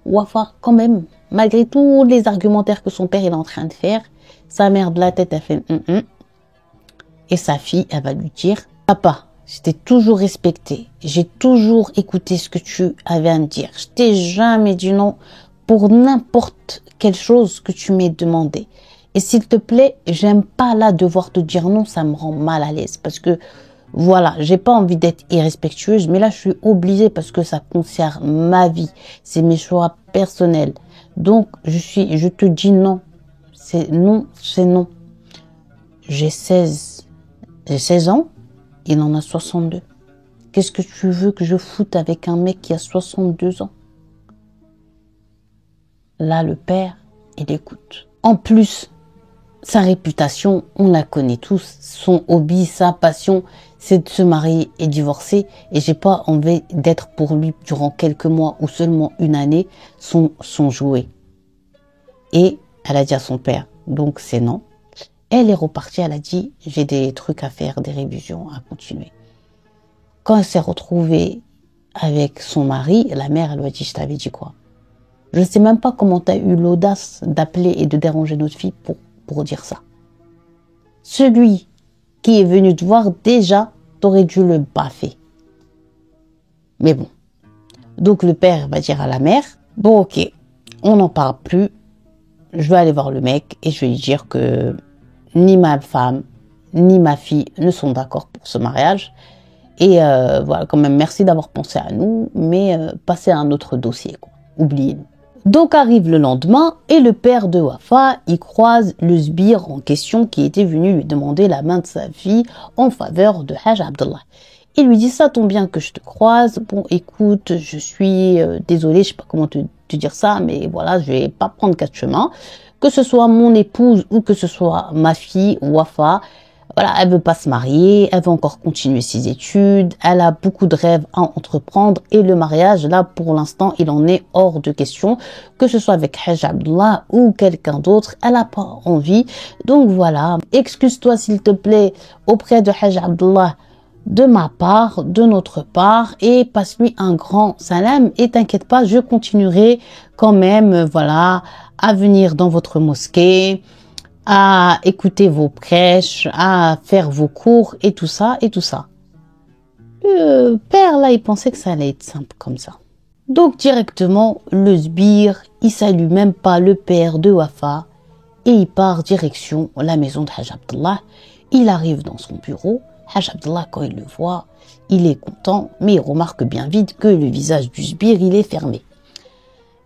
Wafa, quand même, malgré tous les argumentaires que son père est en train de faire, sa mère de la tête, elle fait et sa fille, elle va lui dire, papa, je t'ai toujours respecté, j'ai toujours écouté ce que tu avais à me dire, je t'ai jamais dit non pour n'importe quelle chose que tu m'aies demandé. Et s'il te plaît, j'aime pas là devoir te dire non, ça me rend mal à l'aise parce que voilà, j'ai pas envie d'être irrespectueuse, mais là je suis obligée parce que ça concerne ma vie, c'est mes choix personnels. Donc je te dis non. C'est non, c'est non. J'ai 16 ans, il en a 62. Qu'est-ce que tu veux que je foute avec un mec qui a 62 ans? Là, le père, il écoute. En plus, sa réputation, on la connaît tous. Son hobby, sa passion, c'est de se marier et divorcer. Et j'ai pas envie d'être pour lui durant quelques mois ou seulement une année son jouet. Et elle a dit à son père, donc c'est non. Elle est repartie, elle a dit, j'ai des trucs à faire, des révisions à continuer. Quand elle s'est retrouvée avec son mari, la mère, elle lui a dit, je t'avais dit quoi? Je ne sais même pas comment tu as eu l'audace d'appeler et de déranger notre fille pour dire ça. Celui qui est venu te voir, déjà, t'aurais dû le baffer. Mais bon. Donc le père va dire à la mère, bon ok, on n'en parle plus. Je vais aller voir le mec et je vais lui dire que ni ma femme, ni ma fille ne sont d'accord pour ce mariage. Et voilà, quand même, merci d'avoir pensé à nous, mais passez à un autre dossier, quoi. Oubliez-nous. Donc arrive le lendemain et le père de Wafa, il croise le sbire en question qui était venu lui demander la main de sa fille en faveur de Hajj Abdullah. Il lui dit, ça tombe bien que je te croise. Bon, écoute, je suis désolée, je sais pas comment te dire ça, mais voilà, je vais pas prendre 4 chemins. Que ce soit mon épouse ou que ce soit ma fille, Wafa, Voilà, elle veut pas se marier, elle veut encore continuer ses études, elle a beaucoup de rêves à entreprendre et le mariage, là, pour l'instant, il en est hors de question, que ce soit avec Hajj Abdullah ou quelqu'un d'autre, elle a pas envie. Donc voilà, excuse-toi s'il te plaît auprès de Hajj Abdullah de ma part, de notre part, et passe-lui un grand salam et t'inquiète pas, je continuerai quand même, voilà, à venir dans votre mosquée, à écouter vos prêches, à faire vos cours et tout ça et tout ça. Le père là, il pensait que ça allait être simple comme ça. Donc directement, le sbire, il salue même pas le père de Wafa et il part direction la maison de Hajj Abdullah. Il arrive dans son bureau. Hajj Abdullah, quand il le voit, il est content, mais il remarque bien vite que le visage du sbire, il est fermé.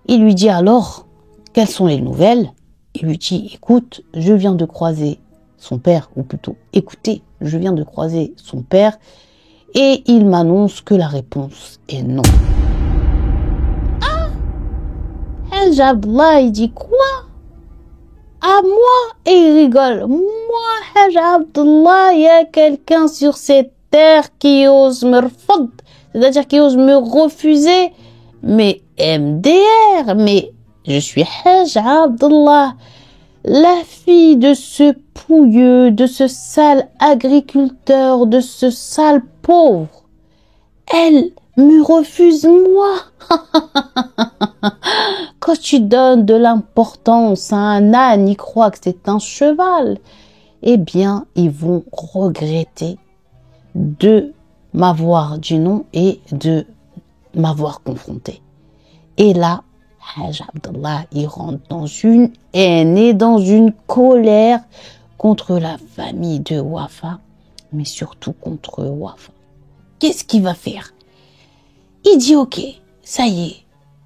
Il lui dit alors, quelles sont les nouvelles? Il lui dit, écoute, je viens de croiser son père, ou plutôt, écoutez, je viens de croiser son père, et il m'annonce que la réponse est non. Ah! Hajj Abdullah, il dit quoi? À moi? Et il rigole. Moi, Hajj Abdullah, il y a quelqu'un sur cette terre qui ose me refouler, c'est-à-dire qui ose me refuser. Mais MDR, mais je suis Hajj Abdullah, la fille de ce pouilleux, de ce sale agriculteur, de ce sale pauvre. Elle me refuse moi. Quand tu donnes de l'importance à un âne, ils croient que c'est un cheval. Eh bien, ils vont regretter de m'avoir dit non et de m'avoir confronté. Et là, Hajj Abdullah, il rentre dans une haine et dans une colère contre la famille de Wafa, mais surtout contre Wafa. Qu'est-ce qu'il va faire? Il dit ok, ça y est,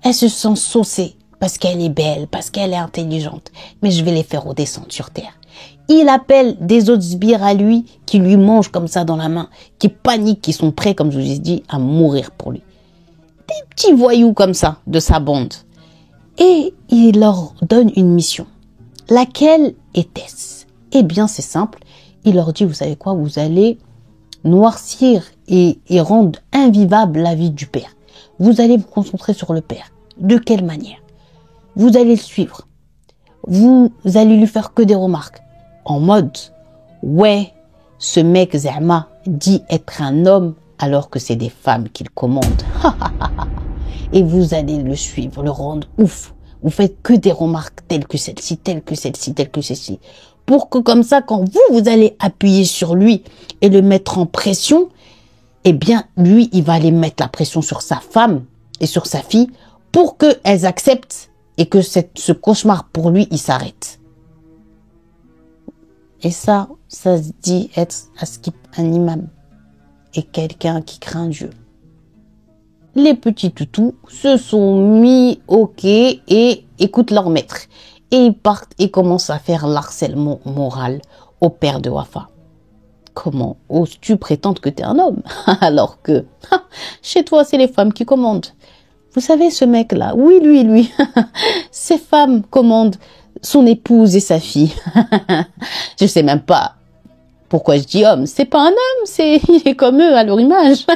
elle se sent saucée parce qu'elle est belle, parce qu'elle est intelligente, mais je vais les faire redescendre sur terre. Il appelle des autres sbires à lui qui lui mangent comme ça dans la main, qui paniquent, qui sont prêts, comme je vous ai dit, à mourir pour lui. Des petits voyous comme ça de sa bande. Et il leur donne une mission. Laquelle était-ce? Eh bien, c'est simple. Il leur dit, vous savez quoi? Vous allez noircir et rendre invivable la vie du père. Vous allez vous concentrer sur le père. De quelle manière? Vous allez le suivre. Vous allez lui faire que des remarques. En mode, ouais, ce mec Zerma dit être un homme alors que c'est des femmes qu'il commande. Et vous allez le suivre, le rendre ouf. Vous faites que des remarques telles que celle-ci, telles que celle-ci, telles que celle-ci. Pour que comme ça, quand vous allez appuyer sur lui et le mettre en pression, eh bien, lui, il va aller mettre la pression sur sa femme et sur sa fille pour qu'elles acceptent et que ce cauchemar pour lui, il s'arrête. Et ça se dit être un imam et quelqu'un qui craint Dieu. Les petits toutous se sont mis ok et écoutent leur maître. Et ils partent et commencent à faire l'harcèlement moral au père de Wafa. Comment oses-tu prétendre que tu es un homme alors que chez toi, c'est les femmes qui commandent. Vous savez, ce mec-là, oui, lui, ces femmes commandent son épouse et sa fille. Je sais même pas pourquoi je dis homme. C'est pas un homme, il est comme eux à leur image.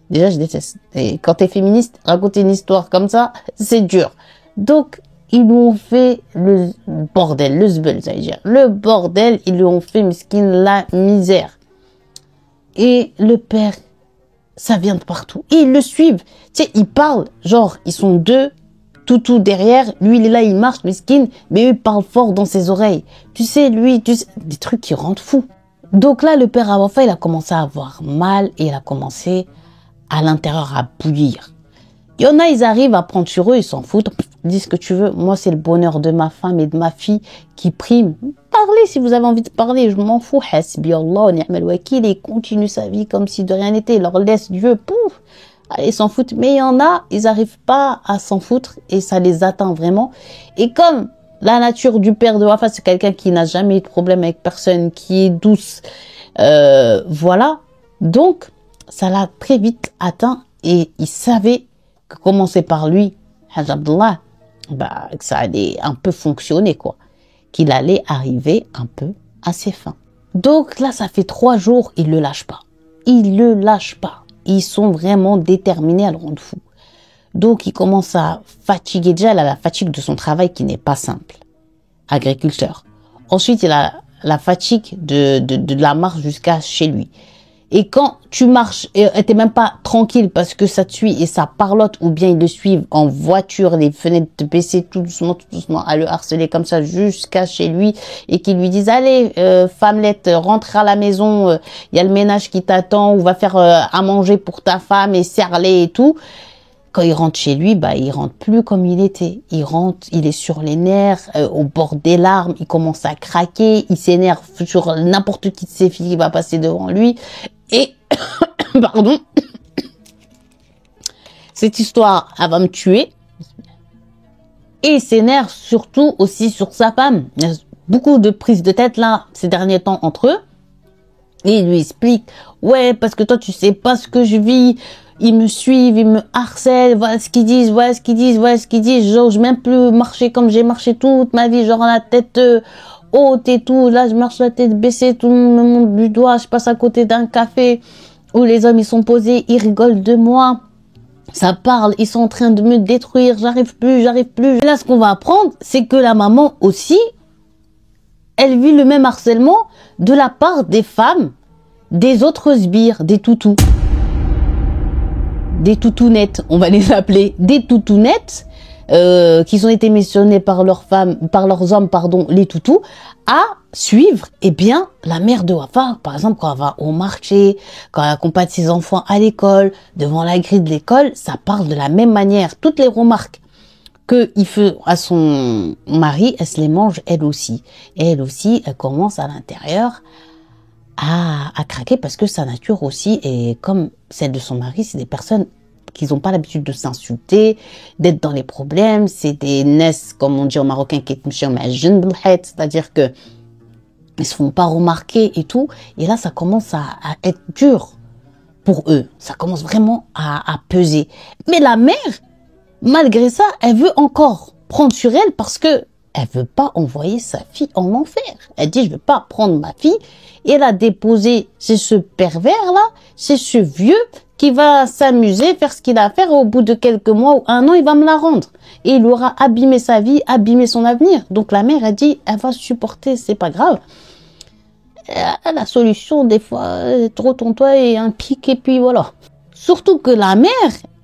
Déjà, je déteste. Et quand t'es féministe, raconter une histoire comme ça, c'est dur. Donc, ils lui ont fait le bordel, le zbel, ça veut dire. Le bordel, ils lui ont fait, miskin, la misère. Et le père, ça vient de partout. Et ils le suivent. Tu sais, ils parlent, genre, ils sont deux, tout derrière. Lui, il est là, il marche, miskin, mais eux, ils parlent fort dans ses oreilles. Tu sais, des trucs qui rendent fou. Donc là, le père Wafa, il a commencé à avoir mal et il a commencé à l'intérieur à bouillir. Il y en a, ils arrivent à prendre sur eux, ils s'en foutent. Dis ce que tu veux. Moi, c'est le bonheur de ma femme et de ma fille qui prime. Parlez si vous avez envie de parler. Je m'en fous. Hasbi Allah, ni'mal wakil. Et continue sa vie comme si de rien n'était. Il leur laisse Dieu. Pouf. Allez, ils s'en foutent. Mais il y en a, ils n'arrivent pas à s'en foutre et ça les atteint vraiment. Et comme la nature du père de Wafa, c'est quelqu'un qui n'a jamais eu de problème avec personne, qui est douce. Voilà. Donc, ça l'a très vite atteint et il savait que commencer par lui, Hajj Abdullah, que ça allait un peu fonctionner, quoi. Qu'il allait arriver un peu à ses fins. Donc là, ça fait 3 jours, ils le lâchent pas. Ils le lâchent pas. Ils sont vraiment déterminés à le rendre fou. Donc, il commence à fatiguer. Déjà, elle a la fatigue de son travail qui n'est pas simple. Agriculteur. Ensuite, il a la fatigue de la marche jusqu'à chez lui. Et quand tu marches, t'es même pas tranquille parce que ça te suit et ça parlote, ou bien ils le suivent en voiture, les fenêtres baissées tout doucement, à le harceler comme ça jusqu'à chez lui, et qu'ils lui disent allez, femmelette, rentre à la maison, il y a le ménage qui t'attend, ou va faire à manger pour ta femme et serre-les et tout. Quand il rentre chez lui, il rentre plus comme il était. Il rentre, il est sur les nerfs, au bord des larmes, il commence à craquer, il s'énerve sur n'importe qui de ses filles qui va passer devant lui. Et, pardon, cette histoire, elle va me tuer. Et il s'énerve surtout aussi sur sa femme. Il y a beaucoup de prises de tête là, ces derniers temps entre eux. Et il lui explique, ouais, parce que toi, tu sais pas ce que je vis. Ils me suivent, ils me harcèlent, voilà ce qu'ils disent, voilà ce qu'ils disent, voilà ce qu'ils disent. J'ose même plus marcher comme j'ai marché toute ma vie, genre la tête haute et tout. Là, je marche la tête baissée, tout le monde me montre du doigt. Je passe à côté d'un café où les hommes, ils sont posés, ils rigolent de moi. Ça parle, ils sont en train de me détruire, j'arrive plus. Et là, ce qu'on va apprendre, c'est que la maman aussi, elle vit le même harcèlement de la part des femmes, des autres sbires, des toutous. Des toutounettes, on va les appeler, des toutounettes, qui ont été missionnés par leurs hommes, les toutous, à suivre, la mère de Wafa, par exemple, quand elle va au marché, quand elle accompagne ses enfants à l'école, devant la grille de l'école, ça parle de la même manière. Toutes les remarques qu'il fait à son mari, elle se les mange elle aussi. Et elle aussi, elle commence à l'intérieur à craquer parce que sa nature aussi est comme celle de son mari. C'est des personnes qui n'ont pas l'habitude de s'insulter, d'être dans les problèmes. C'est des nesses, comme on dit au Marocain, c'est-à-dire que ils se font pas remarquer et tout. Et là, ça commence à être dur pour eux. Ça commence vraiment à peser. Mais la mère, malgré ça, elle veut encore prendre sur elle parce que elle veut pas envoyer sa fille en enfer. Elle dit, je veux pas prendre ma fille et la déposer. C'est ce pervers-là, c'est ce vieux qui va s'amuser, faire ce qu'il a à faire, et au bout de quelques mois ou 1 an, il va me la rendre. Et il aura abîmé sa vie, abîmé son avenir. Donc la mère a dit, elle va supporter, c'est pas grave. La solution, des fois, trop tontois et un pic, et puis voilà. Surtout que la mère,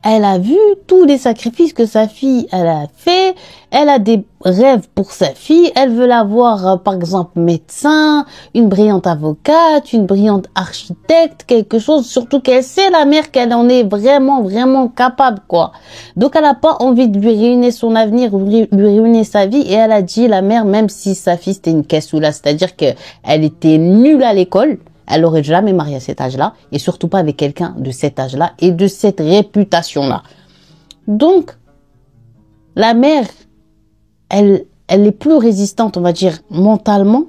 elle a vu tous les sacrifices que sa fille, elle a fait. Elle a des rêves pour sa fille. Elle veut la voir, par exemple, médecin, une brillante avocate, une brillante architecte, quelque chose. Surtout qu'elle sait, la mère, qu'elle en est vraiment, vraiment capable, quoi. Donc, elle n'a pas envie de lui ruiner son avenir, lui ruiner sa vie. Et elle a dit, la mère, même si sa fille, c'était une caissoula, c'est-à-dire qu'elle était nulle à l'école, elle aurait jamais marié à cet âge-là, et surtout pas avec quelqu'un de cet âge-là et de cette réputation-là. Donc, la mère, elle est plus résistante, on va dire, mentalement,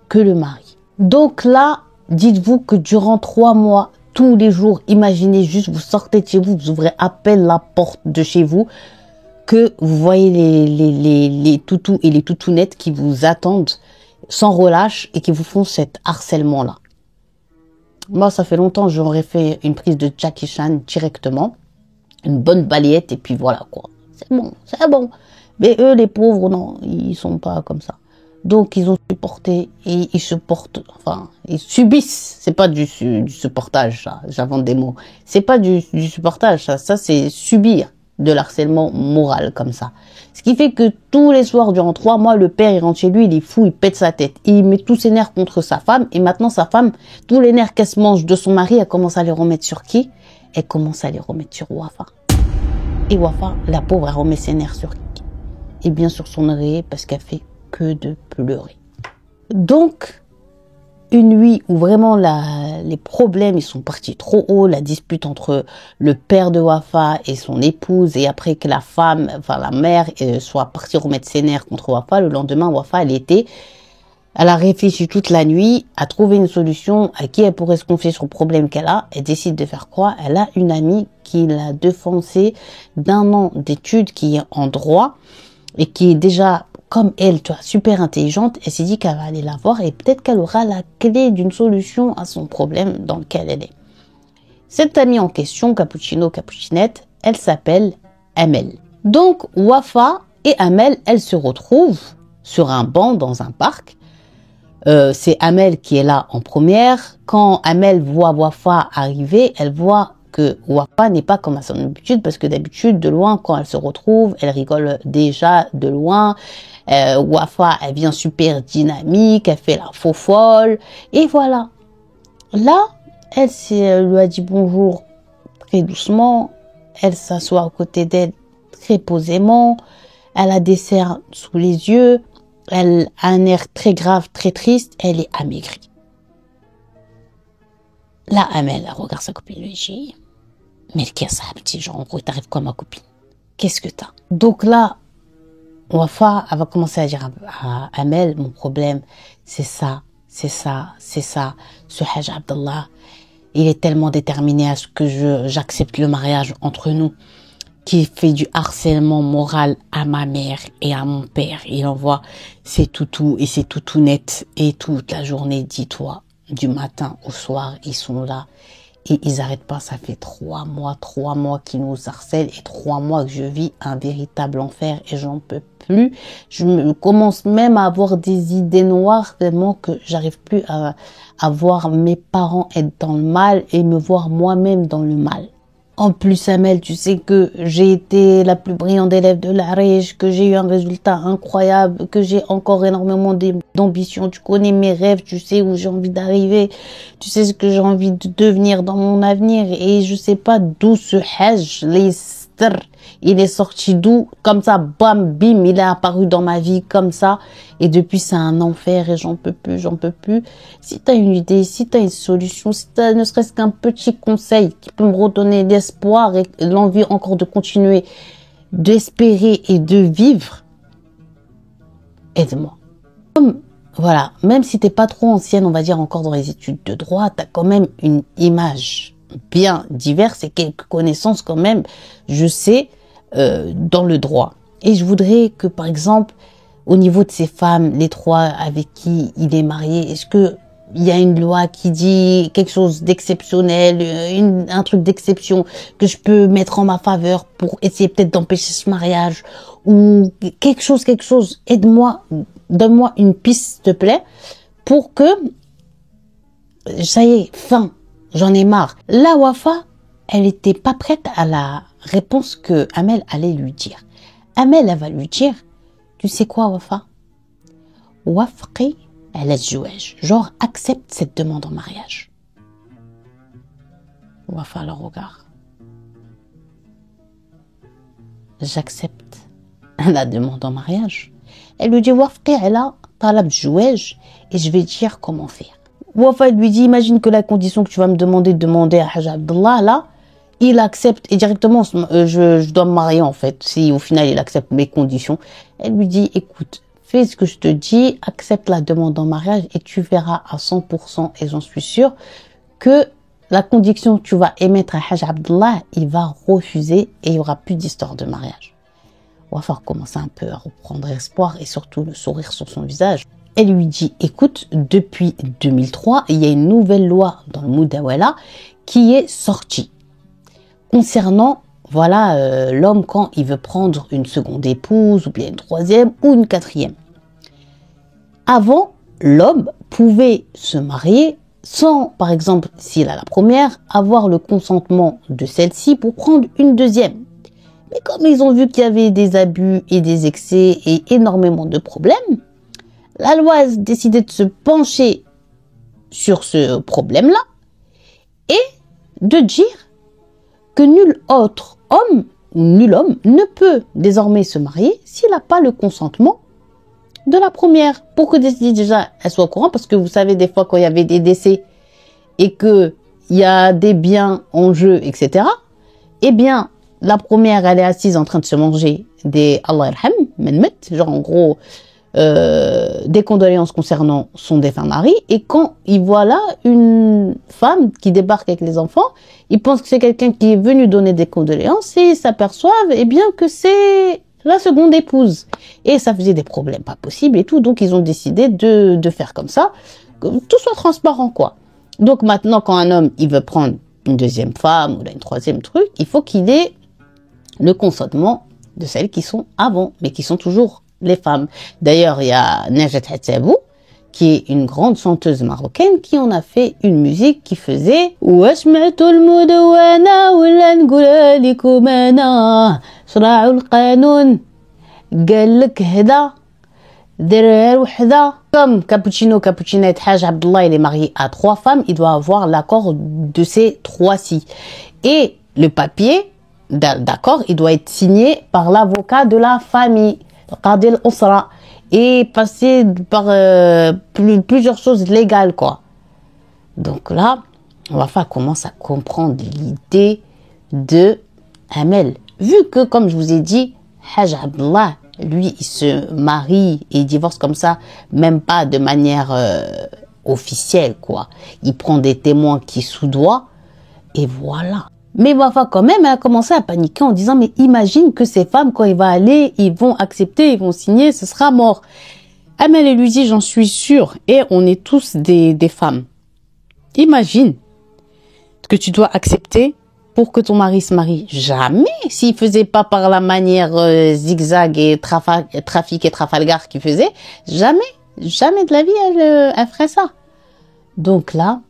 que le mari. Donc là, dites-vous que durant 3 mois, tous les jours, imaginez juste, vous sortez de chez vous, vous ouvrez à peine la porte de chez vous, que vous voyez les toutous et les toutounettes qui vous attendent sans relâche et qui vous font cet harcèlement-là. Moi, ça fait longtemps que j'aurais fait une prise de Jackie Chan directement. Une bonne balayette et puis voilà quoi. C'est bon, c'est bon. Mais eux, les pauvres, non, ils sont pas comme ça. Donc, ils ont supporté et ils supportent, enfin, ils subissent. C'est pas du supportage, ça. J'invente des mots. C'est pas du supportage, ça. Ça, c'est subir de l'harcèlement moral comme ça. Ce qui fait que tous les soirs, durant 3 mois, le père, il rentre chez lui, il est fou, il pète sa tête. Il met tous ses nerfs contre sa femme. Et maintenant, sa femme, tous les nerfs qu'elle se mange de son mari, elle commence à les remettre sur qui? Elle commence à les remettre sur Wafa. Et Wafa, la pauvre, elle remet ses nerfs sur qui? Et bien sur son oreiller, parce qu'elle fait que de pleurer. Donc, une nuit où vraiment les problèmes, ils sont partis trop haut, la dispute entre le père de Wafa et son épouse, et après que la femme, enfin la mère, soit partie remettre ses nerfs contre Wafa, le lendemain, Wafa, elle a réfléchi toute la nuit, a trouvé une solution à qui elle pourrait se confier sur le problème qu'elle a. Elle décide de faire quoi? Elle a une amie qui l'a défoncée d'1 an d'études, qui est en droit et qui est déjà comme elle, tu vois, super intelligente, elle s'est dit qu'elle va aller la voir et peut-être qu'elle aura la clé d'une solution à son problème dans lequel elle est. Cette amie en question, Cappuccino, Cappuccinette, elle s'appelle Amel. Donc, Wafa et Amel, elles se retrouvent sur un banc dans un parc. C'est Amel qui est là en première. Quand Amel voit Wafa arriver, elle voit que Wafa n'est pas comme à son habitude, parce que d'habitude, de loin, quand elle se retrouve, elle rigole déjà de loin. Wafa, elle vient super dynamique, elle fait la faux folle, et voilà. Là, elle lui a dit bonjour très doucement, elle s'assoit à côté d'elle très posément, elle a des cernes sous les yeux, elle a un air très grave, très triste, elle est amaigrie. Là, Amel, elle regarde sa copine, lui dit, mais qu'est-ce que ça, petit genre, en gros, t'arrives quoi, ma copine? Qu'est-ce que t'as? Donc là, Wafa, elle va commencer à dire à Amel, mon problème, c'est ça, c'est ça, c'est ça. Ce Hajj Abdallah, il est tellement déterminé à ce que j'accepte le mariage entre nous, qu'il fait du harcèlement moral à ma mère et à mon père. Il envoie ses toutous et ses toutounettes et toute la journée, dis-toi, du matin au soir, ils sont là. Et ils arrêtent pas, ça fait 3 mois qu'ils nous harcèlent et 3 mois que je vis un véritable enfer et j'en peux plus. Commence même à avoir des idées noires tellement que j'arrive plus à voir mes parents être dans le mal et me voir moi-même dans le mal. En plus, Amel, tu sais que j'ai été la plus brillante élève de l'Arish, que j'ai eu un résultat incroyable, que j'ai encore énormément d'ambition. Tu connais mes rêves, tu sais où j'ai envie d'arriver, tu sais ce que j'ai envie de devenir dans mon avenir. Et je sais pas d'où ce Hajj, il est sorti d'où, comme ça, bam, bim, il est apparu dans ma vie comme ça. Et depuis, c'est un enfer et j'en peux plus, j'en peux plus. Si tu as une idée, si tu as une solution, si tu as ne serait-ce qu'un petit conseil qui peut me redonner l'espoir et l'envie encore de continuer, d'espérer et de vivre, aide-moi. Voilà, même si t'es pas trop ancienne, on va dire encore dans les études de droit, tu as quand même une image bien diverse et quelques connaissances quand même, je sais, dans le droit. Et je voudrais que, par exemple, au niveau de ces femmes, les 3 avec qui il est marié, est-ce que il y a une loi qui dit quelque chose d'exceptionnel, un truc d'exception que je peux mettre en ma faveur pour essayer peut-être d'empêcher ce mariage ou quelque chose, aide-moi, donne-moi une piste, s'il te plaît, pour que, ça y est, fin, j'en ai marre. La Wafa, elle était pas prête à la réponse que Amel allait lui dire. Amel, elle va lui dire, tu sais quoi, Wafa? Wafqi ala zouaj. Genre, accepte cette demande en mariage. Wafa le regarde. J'accepte la demande en mariage. Elle lui dit, Wafqi ala talab zouaj, et je vais dire comment faire. Wafa lui dit, imagine que la condition que tu vas me demander à Hajj Abdallah, là, il accepte et directement, je dois me marier en fait, si au final il accepte mes conditions. Elle lui dit, écoute, fais ce que je te dis, accepte la demande en mariage et tu verras à 100%, et j'en suis sûre, que la condition que tu vas émettre à Hajj Abdallah, il va refuser et il n'y aura plus d'histoire de mariage. Wafa commence un peu à reprendre espoir et surtout le sourire sur son visage. Elle lui dit, écoute, depuis 2003, il y a une nouvelle loi dans le Moudawala qui est sortie. Concernant, voilà, l'homme quand il veut prendre une seconde épouse, ou bien une troisième, ou une quatrième. Avant, l'homme pouvait se marier sans, par exemple, s'il a la première, avoir le consentement de celle-ci pour prendre une deuxième. Mais comme ils ont vu qu'il y avait des abus et des excès et énormément de problèmes, la loi a décidé de se pencher sur ce problème-là et de dire que nul autre homme ou nul homme ne peut désormais se marier s'il n'a pas le consentement de la première. Pour que déjà elle soit au courant, parce que vous savez des fois quand il y avait des décès et que il y a des biens en jeu, etc. Eh bien, la première elle est assise en train de se manger des Allah yarham, menmet, genre en gros des condoléances concernant son défunt mari, et quand il voit là une femme qui débarque avec les enfants, il pense que c'est quelqu'un qui est venu donner des condoléances et ils s'aperçoivent eh bien que c'est la seconde épouse. Et ça faisait des problèmes pas possibles et tout. Donc, ils ont décidé de faire comme ça, que tout soit transparent, quoi. Donc, maintenant, quand un homme, il veut prendre une deuxième femme ou une troisième truc, il faut qu'il ait le consentement de celles qui sont avant, mais qui sont toujours les femmes. D'ailleurs, il y a Najat Hatabou, qui est une grande chanteuse marocaine, qui en a fait une musique qui faisait comme Cappuccino, Cappuccinette, Haj Abdullah, il est marié à 3 femmes, il doit avoir l'accord de ces 3-ci. Et le papier d'accord, il doit être signé par l'avocat de la famille, Qadi al-Usra, et passer par plusieurs choses légales, quoi. Donc là, Wafa commence à comprendre l'idée de Amel. Vu que, comme je vous ai dit, Haj Abdullah, lui, il se marie et il divorce comme ça, même pas de manière officielle, quoi. Il prend des témoins qui soudoient, et voilà. Mais Wafa, quand même, elle a commencé à paniquer en disant, mais imagine que ces femmes, quand il va aller, ils vont accepter, ils vont signer, ce sera mort. Amel, elle lui dit, j'en suis sûre, et on est tous des femmes. Imagine que tu dois accepter pour que ton mari se marie. Jamais, s'il faisait pas par la manière zigzag et trafic et Trafalgar qu'il faisait, jamais de la vie, elle ferait ça. Donc là,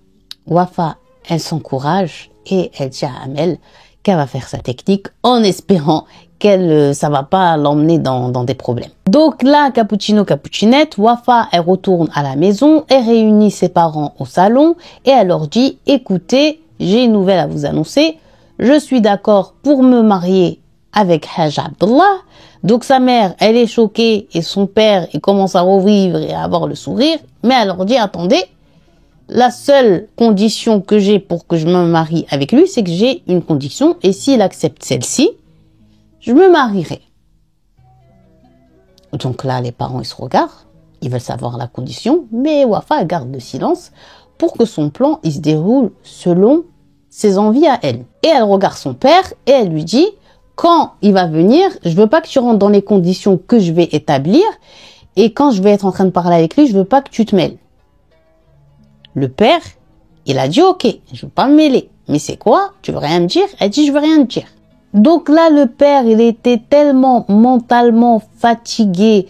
Wafa, elle s'encourage et elle dit à Amel qu'elle va faire sa technique en espérant qu'elle ça va pas l'emmener dans des problèmes. Donc là, Cappuccino, Cappuccinette, Wafa, elle retourne à la maison, elle réunit ses parents au salon et elle leur dit, écoutez, j'ai une nouvelle à vous annoncer, je suis d'accord pour me marier avec Haj Abdullah. Donc sa mère, elle est choquée et son père, il commence à revivre et à avoir le sourire, mais elle leur dit, attendez, la seule condition que j'ai pour que je me marie avec lui, c'est que j'ai une condition et s'il accepte celle-ci, je me marierai. Donc là, les parents, ils se regardent, ils veulent savoir la condition, mais Wafa garde le silence pour que son plan, il se déroule selon ses envies à elle. Et elle regarde son père et elle lui dit, quand il va venir, je veux pas que tu rentres dans les conditions que je vais établir et quand je vais être en train de parler avec lui, je veux pas que tu te mêles. Le père, il a dit, ok, je veux pas me mêler. Mais c'est quoi? Tu veux rien me dire? Elle dit, je veux rien te dire. Donc là, le père, il était tellement mentalement fatigué,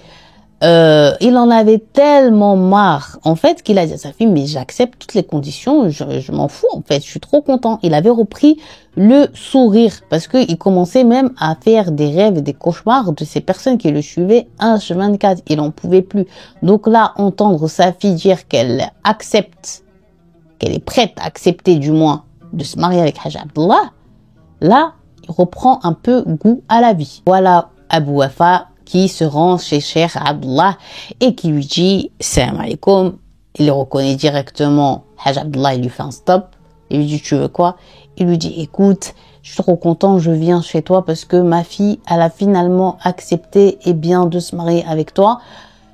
il en avait tellement marre, en fait, qu'il a dit à sa fille, mais j'accepte toutes les conditions, je m'en fous, en fait, je suis trop content. Il avait repris le sourire, parce qu'il commençait même à faire des rêves et des cauchemars de ces personnes qui le suivaient H24, il en pouvait plus. Donc là, entendre sa fille dire qu'elle accepte, qu'elle est prête à accepter du moins de se marier avec Haj Abdullah, là, il reprend un peu goût à la vie. Voilà Abu Wafa qui se rend chez Cheikh Abdullah et qui lui dit « Salam alaikum ». Il le reconnaît directement. Haj Abdullah, il lui fait un stop. Il lui dit « Tu veux quoi ?» Il lui dit « Écoute, je suis trop content, je viens chez toi parce que ma fille, elle a finalement accepté et bien de se marier avec toi. »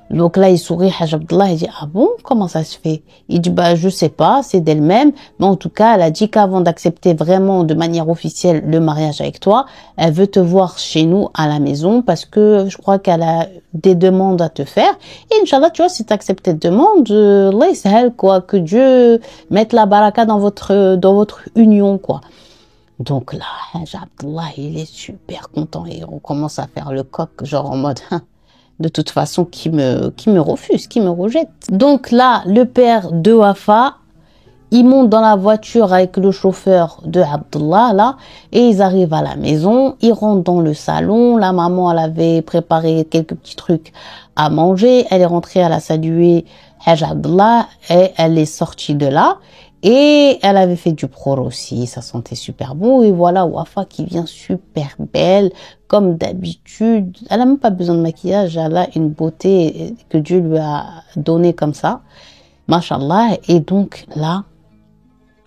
Donc là, il sourit, Haj Abdullah, il dit, ah bon, comment ça se fait? Il dit, bah, je sais pas, c'est d'elle-même, mais en tout cas, elle a dit qu'avant d'accepter vraiment de manière officielle le mariage avec toi, elle veut te voir chez nous à la maison parce que je crois qu'elle a des demandes à te faire. Et Inch'Allah, tu vois, si tu acceptes cette demande, Allah yashal, quoi, que Dieu mette la baraka dans votre union, quoi. Donc là, Haj Abdullah, il est super content et on commence à faire le coq, genre en mode, de toute façon, qui me refuse, qui me rejette. Donc là, le père de Wafa, il monte dans la voiture avec le chauffeur de Abdullah, là, et ils arrivent à la maison, ils rentrent dans le salon, la maman, elle avait préparé quelques petits trucs à manger, elle est rentrée, elle a salué Haj Abdullah, et elle est sortie de là, et elle avait fait du pror aussi, ça sentait super bon, et voilà Wafa qui vient super belle, comme d'habitude, elle n'a même pas besoin de maquillage, elle a une beauté que Dieu lui a donnée comme ça, mashallah, et donc là,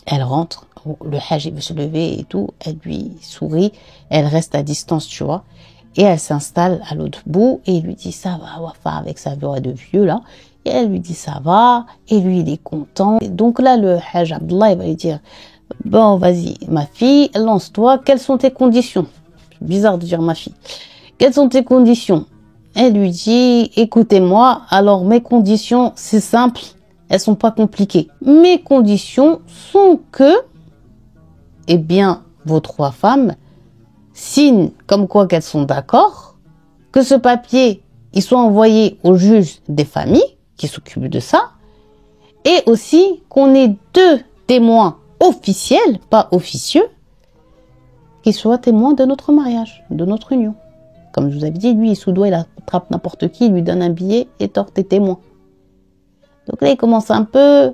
elle rentre, le hajj veut se lever et tout, elle lui sourit, elle reste à distance, tu vois, et elle s'installe à l'autre bout, et il lui dit ça va Wafa avec sa voix de vieux là, et elle lui dit ça va, et lui il est content, et donc là le hajj Abdullah il va lui dire, bon vas-y ma fille, lance-toi, quelles sont tes conditions? Bizarre de dire ma fille. quelles sont tes conditions? Elle lui dit, écoutez-moi, alors mes conditions, c'est simple, elles sont pas compliquées. Mes conditions sont que, eh bien, vos 3 femmes signent comme quoi qu'elles sont d'accord, que ce papier, il soit envoyé au juge des familles qui s'occupent de ça, et aussi qu'on ait 2 témoins officiels, pas officieux, qui soient témoins de notre mariage, de notre union. Comme je vous avais dit, lui, il soudoie, il attrape n'importe qui, il lui donne un billet et tort tes témoins. Donc là, il commence un peu,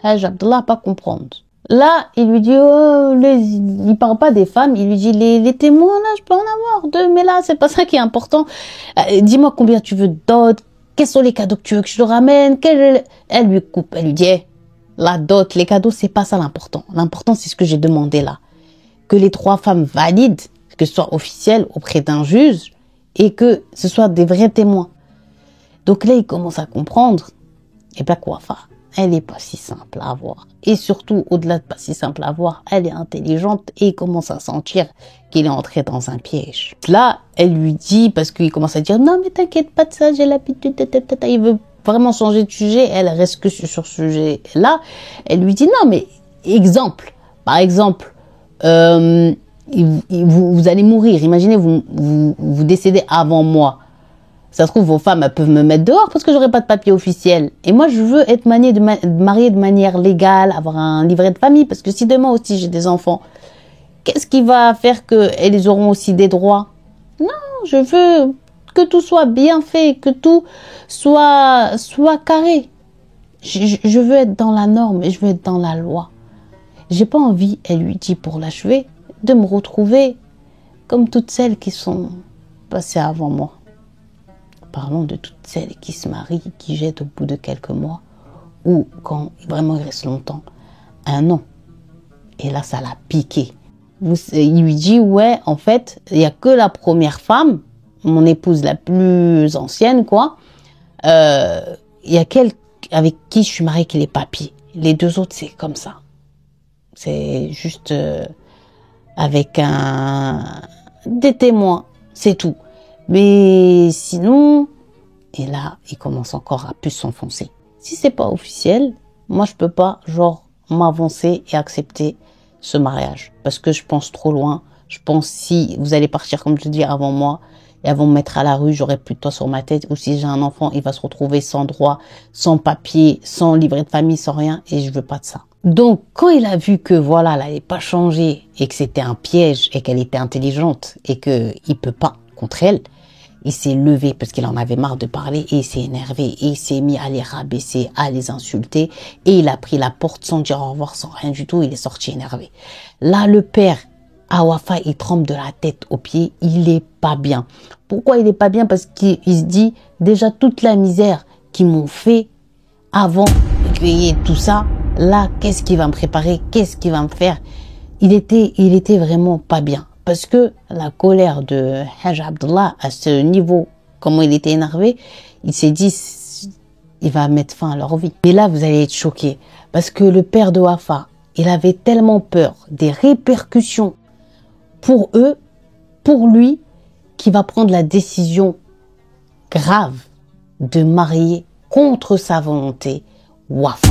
Haj Abdallah, à pas comprendre. Là, il lui dit, il parle pas des femmes, il lui dit, les témoins, là, je peux en avoir 2, mais là, c'est pas ça qui est important. Dis-moi combien tu veux de dot, quels sont les cadeaux que tu veux que je te ramène, elle lui coupe, elle lui dit, la dot, les cadeaux, c'est pas ça l'important. L'important, c'est ce que j'ai demandé là. Que les 3 femmes valident, que ce soit officiel auprès d'un juge, et que ce soit des vrais témoins. Donc là, il commence à comprendre, et bien Wafa, elle est pas si simple à avoir. Et surtout, au-delà de pas si simple à avoir, elle est intelligente et il commence à sentir qu'il est entré dans un piège. Là, elle lui dit, parce qu'il commence à dire, non mais t'inquiète pas de ça, j'ai l'habitude, il veut vraiment changer de sujet, elle reste que sur ce sujet-là. Elle lui dit, non mais, exemple, par exemple, vous allez mourir, imaginez, vous décédez avant moi. Ça se trouve, vos femmes, elles peuvent me mettre dehors parce que j'aurai pas de papier officiel. Et moi, je veux être mariée de manière légale, avoir un livret de famille. Parce que si demain aussi j'ai des enfants, qu'est-ce qui va faire qu'elles auront aussi des droits? Non, je veux que tout soit bien fait, que tout soit carré. Je veux être dans la norme et je veux être dans la loi. J'ai pas envie, elle lui dit pour l'achever, de me retrouver comme toutes celles qui sont passées avant moi. Parlons de toutes celles qui se marient, qui jettent au bout de quelques mois, ou quand vraiment il reste longtemps, 1 an. Et là, ça l'a piqué. Il lui dit, ouais, en fait, il n'y a que la première femme, mon épouse la plus ancienne, quoi. Il y a qu'elle avec qui je suis mariée qui a les papiers. Les 2 autres, c'est comme ça. C'est juste avec des témoins, c'est tout. Mais sinon, et là, il commence encore à plus s'enfoncer. Si c'est pas officiel, moi je peux pas, genre, m'avancer et accepter ce mariage. Parce que je pense trop loin. Je pense si vous allez partir, comme je dis, avant moi, et elles vont me mettre à la rue, j'aurai plus de toit sur ma tête. Ou si j'ai un enfant, il va se retrouver sans droit, sans papier, sans livret de famille, sans rien. Et je veux pas de ça. Donc, quand il a vu que voilà, elle n'allait pas changer et que c'était un piège et qu'elle était intelligente et que il peut pas contre elle, il s'est levé parce qu'il en avait marre de parler et il s'est énervé et il s'est mis à les rabaisser, à les insulter et il a pris la porte sans dire au revoir, sans rien du tout. Il est sorti énervé. Là, le père, Wafa, il tremble de la tête aux pieds. Il est pas bien. Pourquoi il est pas bien? Parce qu'il se dit déjà toute la misère qu'ils m'ont fait avant de créer tout ça. Là, qu'est-ce qu'il va me préparer? Qu'est-ce qu'il va me faire? Il était vraiment pas bien. Parce que la colère de Haj Abdallah, à ce niveau, comment il était énervé, il s'est dit, il va mettre fin à leur vie. Et là, vous allez être choqués. Parce que le père de Wafa, il avait tellement peur des répercussions pour eux, pour lui, qu'il va prendre la décision grave de marier contre sa volonté Wafa.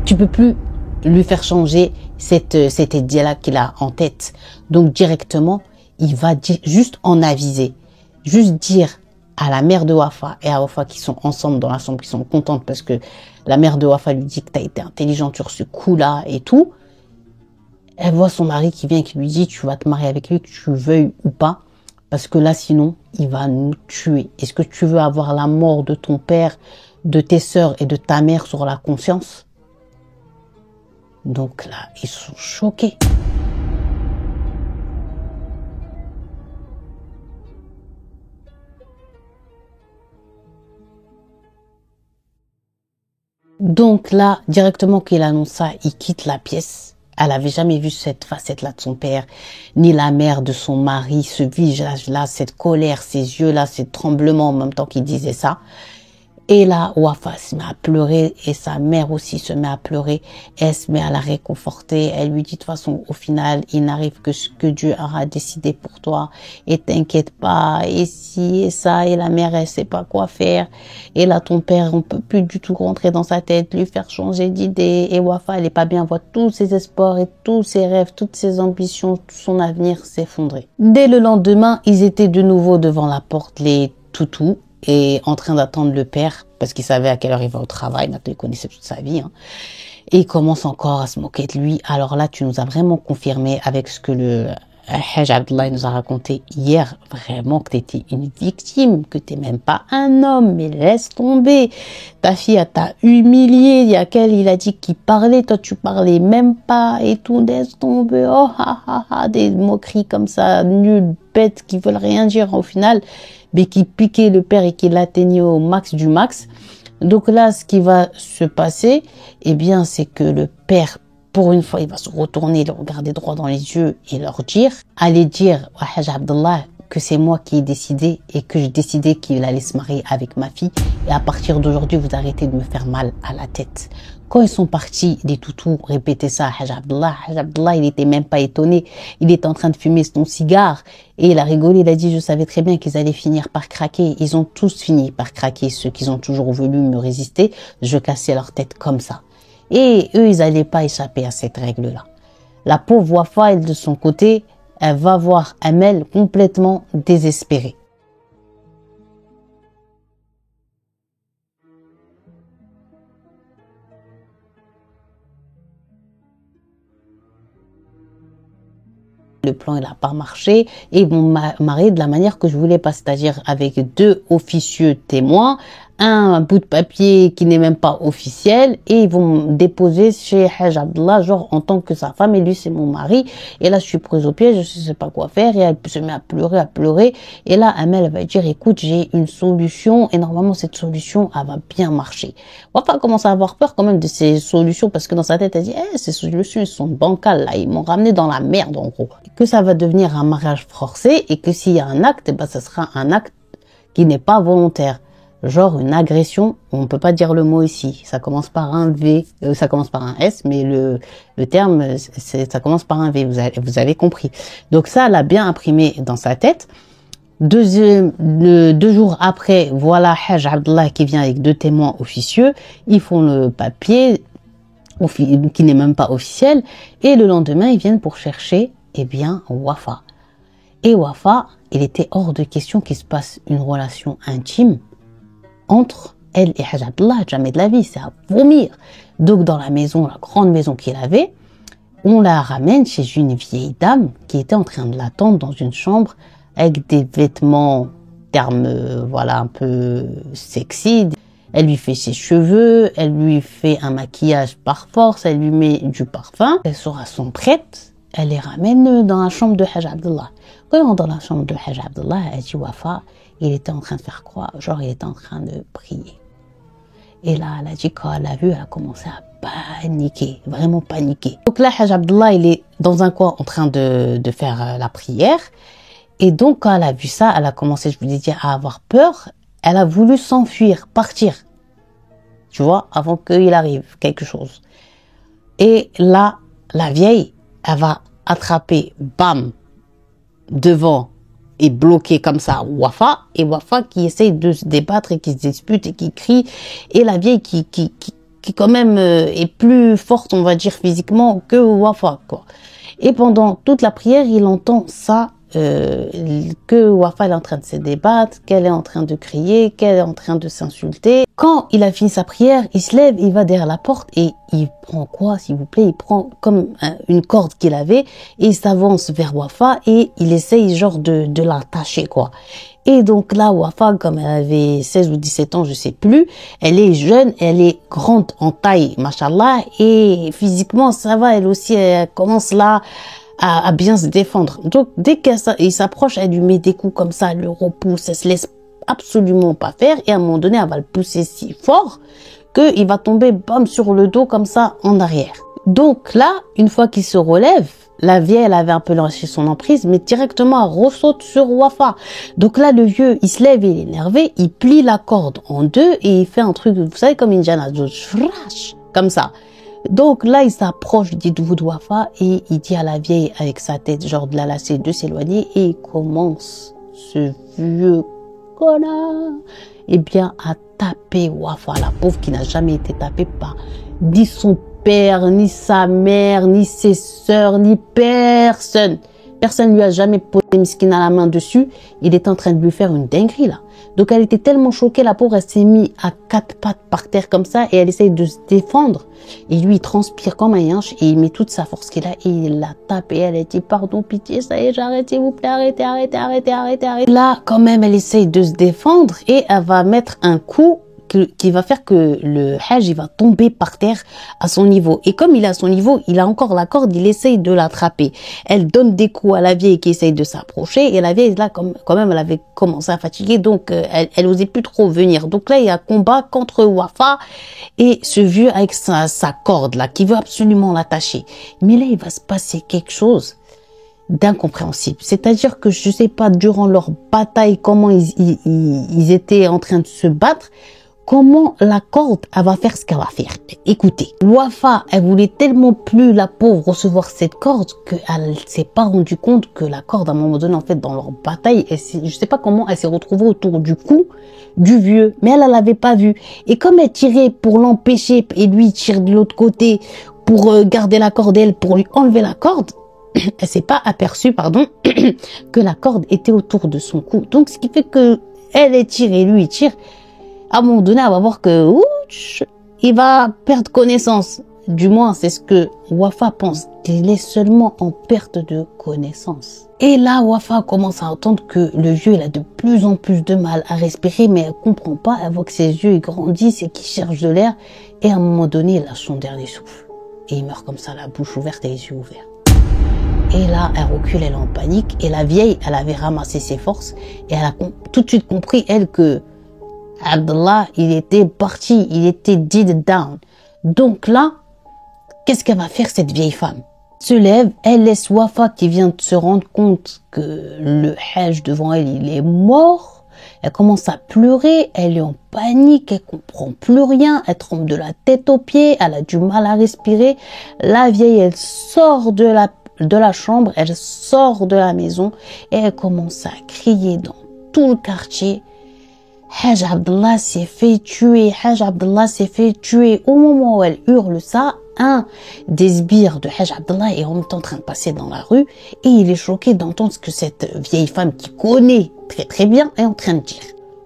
Tu peux plus lui faire changer cette idée-là qu'il a en tête. Donc directement, il va juste en aviser. Juste dire à la mère de Wafa et à Wafa qui sont ensemble dans la chambre, qui sont contentes parce que la mère de Wafa lui dit que tu as été intelligente sur ce coup-là et tout. Elle voit son mari qui vient et qui lui dit tu vas te marier avec lui, que tu veuilles ou pas. Parce que là, sinon, il va nous tuer. Est-ce que tu veux avoir la mort de ton père, de tes sœurs et de ta mère sur la conscience? Donc là, ils sont choqués. Donc là, directement qu'il annonce ça, il quitte la pièce. Elle avait jamais vu cette facette-là de son père, ni la mère de son mari, ce visage-là, cette colère, ces yeux-là, ces tremblements en même temps qu'il disait ça. Et là, Wafa se met à pleurer et sa mère aussi se met à pleurer. Elle se met à la réconforter. Elle lui dit de toute façon, au final, il n'arrive que ce que Dieu aura décidé pour toi. Et t'inquiète pas. Et si et ça, et la mère, elle sait pas quoi faire. Et là, ton père, on peut plus du tout rentrer dans sa tête, lui faire changer d'idée. Et Wafa, elle est pas bien, elle voit tous ses espoirs et tous ses rêves, toutes ses ambitions, tout son avenir s'effondrer. Dès le lendemain, ils étaient de nouveau devant la porte, les toutous, et en train d'attendre le père, parce qu'il savait à quelle heure il va au travail, maintenant il connaissait toute sa vie, hein. Et il commence encore à se moquer de lui. Alors là, tu nous as vraiment confirmé avec ce que le Hajj Abdullah nous a raconté hier, vraiment que tu étais une victime, que t'es même pas un homme, mais laisse tomber. Ta fille, elle t'a humilié, il y a qu'elle, il a dit qu'il parlait, toi tu parlais même pas, et tout, laisse tomber, oh, des moqueries comme ça, nulles, bêtes, qui veulent rien dire au final, mais qui piquaient le père et qui l'atteignaient au max du max. Donc là, ce qui va se passer, eh bien, c'est que le père, pour une fois, il va se retourner, le regarder droit dans les yeux et leur dire, allez dire à Hajj Abdullah que c'est moi qui ai décidé et que j'ai décidé qu'il allait se marier avec ma fille. Et à partir d'aujourd'hui, vous arrêtez de me faire mal à la tête. Quand ils sont partis, les toutous répétaient ça à Hajj Abdullah. Hajj Abdullah, il n'était même pas étonné. Il était en train de fumer son cigare. Et il a rigolé, il a dit, je savais très bien qu'ils allaient finir par craquer. Ils ont tous fini par craquer, ceux qui ont toujours voulu me résister. Je cassais leur tête comme ça. Et eux, ils n'allaient pas échapper à cette règle-là. La pauvre Wafa, elle, de son côté, elle va voir Amel complètement désespérée. Le plan, il n'a pas marché et ils vont marier de la manière que je voulais pas, c'est-à-dire avec 2 officieux témoins, un bout de papier qui n'est même pas officiel, et ils vont déposer chez Hajj Abdullah, genre en tant que sa femme, et lui c'est mon mari. Et là je suis prise au piège, je sais pas quoi faire, et elle se met à pleurer, et là Amel va dire, écoute, j'ai une solution, et normalement cette solution, elle va bien marcher. Wafa commence à avoir peur quand même de ces solutions, parce que dans sa tête elle dit, ces solutions elles sont bancales, là, ils m'ont ramené dans la merde en gros. Que ça va devenir un mariage forcé, et que s'il y a un acte, ben ça sera un acte qui n'est pas volontaire. Genre une agression, on peut pas dire le mot ici. Ça commence par un V, ça commence par un S, mais le terme, ça commence par un V. Vous avez compris. Donc ça, elle a bien imprimé dans sa tête. 2 jours après, voilà Hajj Abdullah qui vient avec 2 témoins officieux. Ils font le papier qui n'est même pas officiel. Et le lendemain, ils viennent pour chercher, eh bien, Wafa. Et Wafa, il était hors de question qu'il se passe une relation intime entre elle et Hajj Abdullah, jamais de la vie, c'est à vomir. Donc dans la maison, la grande maison qu'il avait, on la ramène chez une vieille dame qui était en train de l'attendre dans une chambre avec des vêtements, voilà, un peu sexy. Elle lui fait ses cheveux, elle lui fait un maquillage par force, elle lui met du parfum. Elles sont prêtes, elle les ramène dans la chambre de Hajj Abdullah. Quand elle rentre dans la chambre de Hajj Abdullah, elle dit Wafa, il était en train de faire quoi? Genre, il était en train de prier. Et là, elle a dit, quand elle a vu, elle a commencé à paniquer, vraiment paniquer. Donc là, Hajj Abdullah, il est dans un coin en train de faire la prière. Et donc, quand elle a vu ça, elle a commencé, je vous l'ai dit, à avoir peur. Elle a voulu s'enfuir, partir. Tu vois, avant qu'il arrive quelque chose. Et là, la vieille, elle va attraper, bam, devant et bloqué comme ça Wafa, et Wafa qui essaye de se débattre et qui se dispute et qui crie, et la vieille qui quand même est plus forte, on va dire, physiquement que Wafa, quoi. Et pendant toute la prière, il entend ça, que Wafa est en train de se débattre, qu'elle est en train de crier, qu'elle est en train de s'insulter. Quand il a fini sa prière, il se lève, il va derrière la porte et il prend quoi, s'il vous plaît? Il prend comme une corde qu'il avait et il s'avance vers Wafa et il essaye genre de l'attacher, quoi. Et donc là, Wafa, comme elle avait 16 ou 17 ans, je sais plus, elle est jeune, elle est grande en taille, machallah, et physiquement, ça va, elle aussi, elle commence là à bien se défendre. Donc, dès qu'il s'approche, elle lui met des coups comme ça, elle le repousse, elle se laisse absolument pas faire, et à un moment donné, elle va le pousser si fort qu'il va tomber, bam, sur le dos comme ça, en arrière. Donc là, une fois qu'il se relève, la vieille, elle avait un peu lâché son emprise, mais directement, elle ressaute sur Wafa. Donc là, le vieux, il se lève, il est énervé, il plie la corde en deux et il fait un truc, vous savez, comme Indiana Jones, comme ça. Donc là, il s'approche du dos de Wafa et il dit à la vieille avec sa tête, genre de la lasser, de s'éloigner, et il commence, ce vieux connard, eh bien, à taper Wafa, la pauvre qui n'a jamais été tapée par ni son père, ni sa mère, ni ses sœurs, ni personne. Personne lui a jamais posé Miskina la main dessus. Il est en train de lui faire une dinguerie là. Donc elle était tellement choquée, la pauvre, elle s'est mise à quatre pattes par terre comme ça et elle essaye de se défendre. Et lui, il transpire comme un yinche et il met toute sa force qu'il a et il la tape et elle dit pardon, pitié, ça y est, j'arrête, s'il vous plaît, arrêtez. Là, quand même, elle essaye de se défendre et elle va mettre un coup qui va faire que le Hajj, il va tomber par terre à son niveau. Et comme il est à son niveau, il a encore la corde, il essaye de l'attraper. Elle donne des coups à la vieille qui essaye de s'approcher. Et la vieille, là, quand même, elle avait commencé à fatiguer. Donc, elle osait plus trop venir. Donc là, il y a combat contre Wafa et ce vieux avec sa corde, là, qui veut absolument l'attacher. Mais là, il va se passer quelque chose d'incompréhensible. C'est-à-dire que je sais pas, durant leur bataille, comment ils étaient en train de se battre, comment la corde, elle va faire ce qu'elle va faire. Écoutez, Wafa, elle voulait tellement plus, la pauvre, recevoir cette corde qu'elle s'est pas rendue compte que la corde, à un moment donné, en fait, dans leur bataille, je sais pas comment elle s'est retrouvée autour du cou du vieux, mais elle l'avait pas vu. Et comme elle tirait pour l'empêcher et lui tire de l'autre côté pour garder la corde, elle, pour lui enlever la corde, elle s'est pas aperçue, que la corde était autour de son cou. Donc, ce qui fait que elle est tirée, lui il tire. À un moment donné, elle va voir que il va perdre connaissance. Du moins, c'est ce que Wafa pense, qu'il est seulement en perte de connaissance. Et là, Wafa commence à entendre que le vieux, il a de plus en plus de mal à respirer, mais elle comprend pas. Elle voit que ses yeux, ils grandissent et qu'il cherche de l'air. Et à un moment donné, il lâche son dernier souffle. Et il meurt comme ça, la bouche ouverte et les yeux ouverts. Et là, elle recule, elle est en panique. Et la vieille, elle avait ramassé ses forces. Et elle a tout de suite compris, elle, que Abdallah, il était parti, il était dead down. Donc là, qu'est-ce qu'elle va faire, cette vieille femme? Se lève, elle laisse Wafa qui vient de se rendre compte que le Hajj devant elle, il est mort. Elle commence à pleurer, elle est en panique, elle comprend plus rien, elle tremble de la tête aux pieds, elle a du mal à respirer. La vieille, elle sort de la chambre, elle sort de la maison et elle commence à crier dans tout le quartier. Hajj Abdallah s'est fait tuer, Hajj Abdallah s'est fait tuer. Au moment où elle hurle ça, un des sbires de Hajj Abdallah est en même temps en train de passer dans la rue et il est choqué d'entendre ce que cette vieille femme qui connaît très très bien est en train de dire.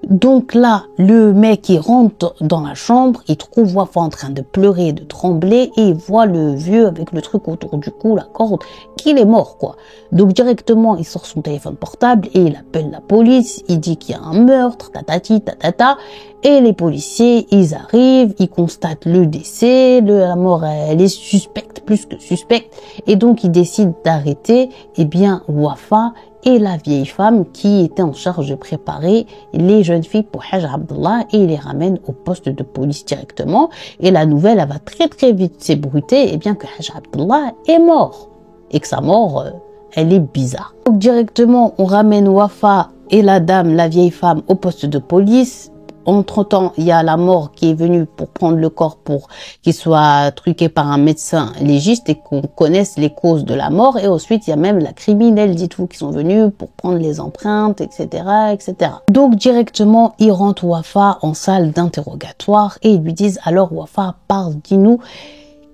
Donc là, le mec, il rentre dans la chambre, il trouve Wafa en train de pleurer, de trembler, et il voit le vieux avec le truc autour du cou, la corde, qu'il est mort, quoi. Donc directement, il sort son téléphone portable et il appelle la police, il dit qu'il y a un meurtre, tatati, tatata, et les policiers, ils arrivent, ils constatent le décès, la mort, elle est suspecte, plus que suspecte, et donc ils décident d'arrêter, eh bien, Wafa et la vieille femme qui était en charge de préparer les jeunes filles pour Hajj Abdallah et il les ramène au poste de police directement. Et la nouvelle, elle va très très vite s'ébruiter, et bien que Hajj Abdallah est mort et que sa mort, elle est bizarre. Donc directement, on ramène Wafa et la dame, la vieille femme, au poste de police. Entre-temps, il y a la mort qui est venue pour prendre le corps pour qu'il soit truqué par un médecin légiste et qu'on connaisse les causes de la mort. Et ensuite, il y a même la criminelle, dites-vous, qui sont venus pour prendre les empreintes, etc., etc. Donc, directement, ils rentrent Wafa en salle d'interrogatoire et ils lui disent, alors Wafa, parle, dis-nous,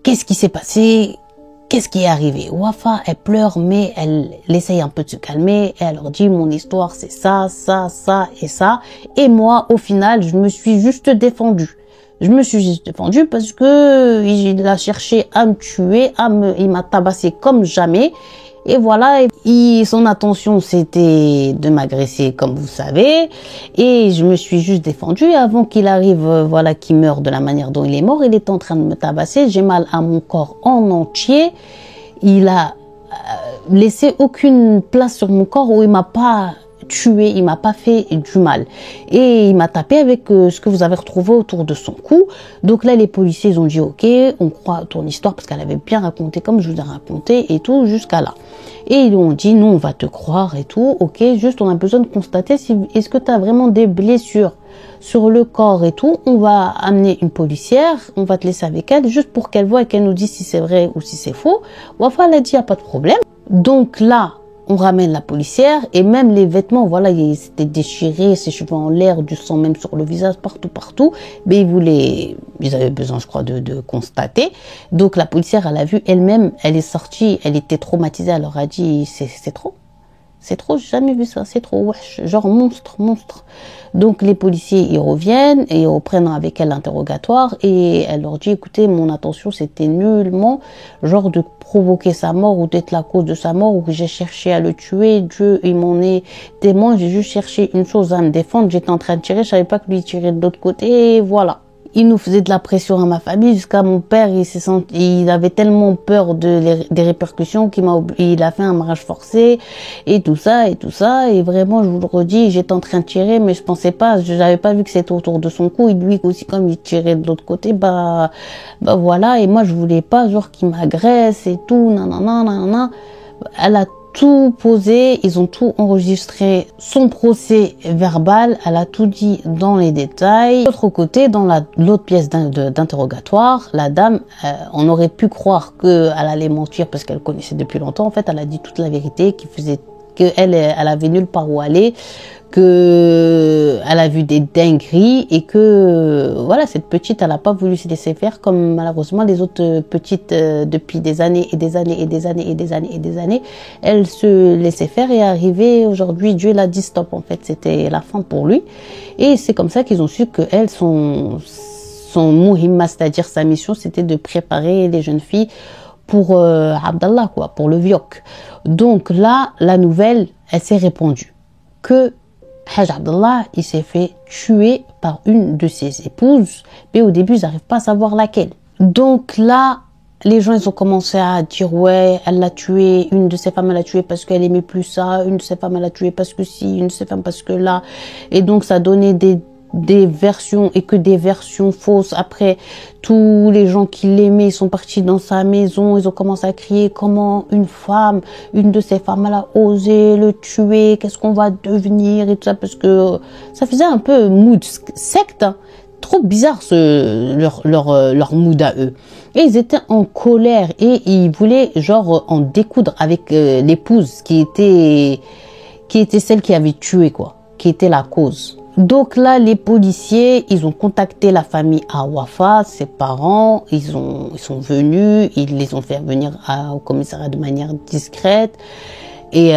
qu'est-ce qui s'est passé? Qu'est-ce qui est arrivé? Wafa, elle pleure, mais elle essaye un peu de se calmer. Et elle leur dit, mon histoire, c'est ça, ça, ça et ça. Et moi, au final, je me suis juste défendue. Je me suis juste défendue parce que il a cherché à me tuer, il m'a tabassé comme jamais. Et voilà, son intention, c'était de m'agresser, comme vous savez. Et je me suis juste défendue avant qu'il arrive, voilà, qu'il meure de la manière dont il est mort. Il est en train de me tabasser. J'ai mal à mon corps en entier. Il a laissé aucune place sur mon corps où il m'a pas tué, il m'a pas fait du mal. Et il m'a tapé avec ce que vous avez retrouvé autour de son cou. Donc là, les policiers, ils ont dit, ok, on croit à ton histoire parce qu'elle avait bien raconté comme je vous ai raconté et tout jusqu'à là. Et ils ont dit, non, on va te croire et tout, ok, juste on a besoin de constater si, est-ce que tu as vraiment des blessures sur le corps et tout. On va amener une policière, on va te laisser avec elle, juste pour qu'elle voie et qu'elle nous dise si c'est vrai ou si c'est faux. Wafa, elle a dit, il n'y a pas de problème. Donc là, on ramène la policière et même les vêtements, voilà, ils étaient déchirés, ses cheveux en l'air, du sang même sur le visage, partout. Mais ils avaient besoin, je crois, de constater. Donc la policière, elle a vu elle-même, elle est sortie, elle était traumatisée, elle leur a dit, c'est trop. C'est trop, j'ai jamais vu ça, c'est trop, wesh, genre monstre. Donc les policiers, ils reviennent et ils reprennent avec elle l'interrogatoire et elle leur dit, écoutez, mon intention, c'était nullement genre de provoquer sa mort ou d'être la cause de sa mort ou que j'ai cherché à le tuer. Dieu, il m'en est témoin, j'ai juste cherché une chose à me défendre, j'étais en train de tirer, je savais pas que lui tirait de l'autre côté et voilà. Il nous faisait de la pression à ma famille jusqu'à mon père, il avait tellement peur des répercussions il a fait un mariage forcé et tout ça. Et vraiment, je vous le redis, j'étais en train de tirer, mais je pensais pas, j'avais pas vu que c'était autour de son cou. Et lui aussi, comme il tirait de l'autre côté, bah voilà. Et moi, je voulais pas, genre, qu'il m'agresse et tout, nanana. Elle a tout posé, ils ont tout enregistré, son procès verbal, elle a tout dit dans les détails. De l'autre côté, dans l'autre pièce d'interrogatoire, la dame, on aurait pu croire qu'elle allait mentir parce qu'elle connaissait depuis longtemps. En fait, elle a dit toute la vérité, elle avait nulle part où aller, que elle a vu des dingueries et que voilà, cette petite, elle a pas voulu se laisser faire comme malheureusement les autres petites depuis des années, elle se laissait faire et arrivée aujourd'hui, Dieu l'a dit stop, en fait, c'était la fin pour lui. Et c'est comme ça qu'ils ont su que elle, son muhimma, c'est-à-dire sa mission, c'était de préparer les jeunes filles pour Abdallah, quoi, pour le vioc. Donc là, la nouvelle, elle s'est répandue que Haj Abdallah, il s'est fait tuer par une de ses épouses, mais au début, ils n'arrivent pas à savoir laquelle. Donc là, les gens, ils ont commencé à dire, ouais, elle l'a tué, une de ses femmes, elle l'a tué parce qu'elle aimait plus ça, une de ses femmes, elle l'a tué parce que si, une de ses femmes parce que là. Et donc, ça donnait des versions et que des versions fausses. Après, tous les gens qui l'aimaient, ils sont partis dans sa maison, ils ont commencé à crier comment une de ces femmes, elle a osé le tuer, qu'est-ce qu'on va devenir et tout ça, parce que ça faisait un peu mood secte, hein. Trop bizarre leur mood à eux. Et ils étaient en colère et ils voulaient genre en découdre avec l'épouse qui était celle qui avait tué, quoi, qui était la cause. Donc là, les policiers, ils ont contacté la famille à Wafa, ses parents, ils sont venus, ils les ont fait venir au commissariat de manière discrète. Et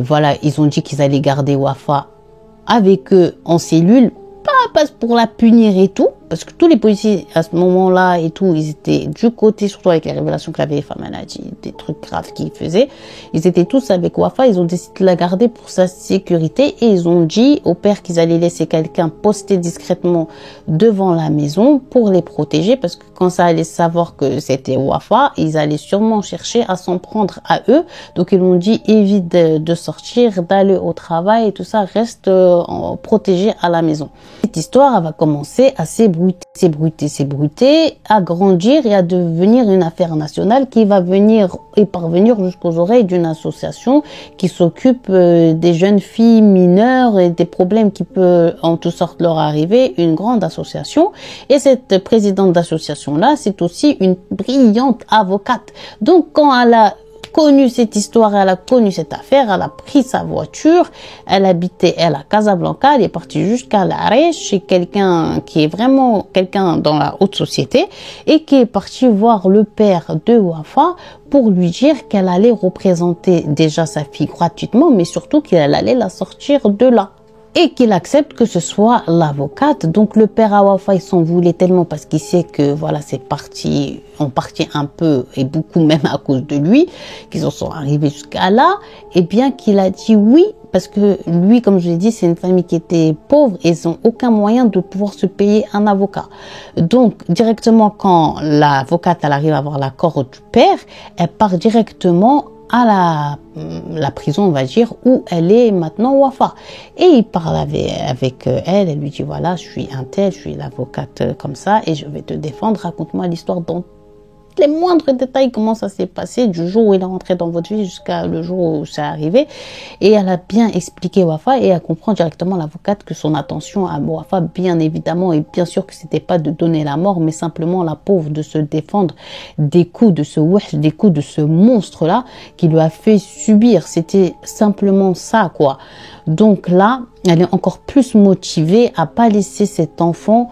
voilà, ils ont dit qu'ils allaient garder Wafa avec eux en cellule, pas pour la punir et tout, parce que tous les policiers à ce moment-là et tout, ils étaient du côté, surtout avec les révélations que la vieille femme a dit, des trucs graves qu'ils faisaient, ils étaient tous avec Wafa, ils ont décidé de la garder pour sa sécurité et ils ont dit au père qu'ils allaient laisser quelqu'un poster discrètement devant la maison pour les protéger, parce que quand ça allait savoir que c'était Wafa, ils allaient sûrement chercher à s'en prendre à eux, donc ils ont dit évite de sortir, d'aller au travail et tout ça, reste protégé à la maison. Cette histoire, elle va commencer à s'ébruiter, à grandir et à devenir une affaire nationale qui va venir et parvenir jusqu'aux oreilles d'une association qui s'occupe des jeunes filles mineures et des problèmes qui peuvent en toutes sortes leur arriver, une grande association. Et cette présidente d'association-là, c'est aussi une brillante avocate. Donc quand elle a connu cette histoire, elle a connu cette affaire, elle a pris sa voiture, elle habitait à Casablanca, elle est partie jusqu'à l'Arèche chez quelqu'un qui est vraiment quelqu'un dans la haute société et qui est parti voir le père de Wafa pour lui dire qu'elle allait représenter déjà sa fille gratuitement, mais surtout qu'elle allait la sortir de là. Et qu'il accepte que ce soit l'avocate. Donc le père à Wafa, il s'en voulait tellement parce qu'il sait que voilà, c'est parti, on partit un peu et beaucoup même à cause de lui, qu'ils en sont arrivés jusqu'à là, et bien qu'il a dit oui, parce que lui, comme je l'ai dit, c'est une famille qui était pauvre et ils n'ont aucun moyen de pouvoir se payer un avocat. Donc directement quand l'avocate, elle arrive à avoir l'accord du père, elle part directement à la prison, on va dire, où elle est maintenant Wafa. Et il parle avec elle, elle lui dit voilà, je suis un tel, je suis l'avocate comme ça et je vais te défendre, raconte-moi l'histoire dans les moindres détails, comment ça s'est passé du jour où il est rentré dans votre vie jusqu'à le jour où c'est arrivé. Et elle a bien expliqué Wafa et elle comprend directement l'avocate que son attention à Wafa, bien évidemment, et bien sûr que c'était pas de donner la mort, mais simplement la pauvre de se défendre des coups de ce wesh, des coups de ce monstre-là qui lui a fait subir. C'était simplement ça, quoi. Donc là, elle est encore plus motivée à pas laisser cet enfant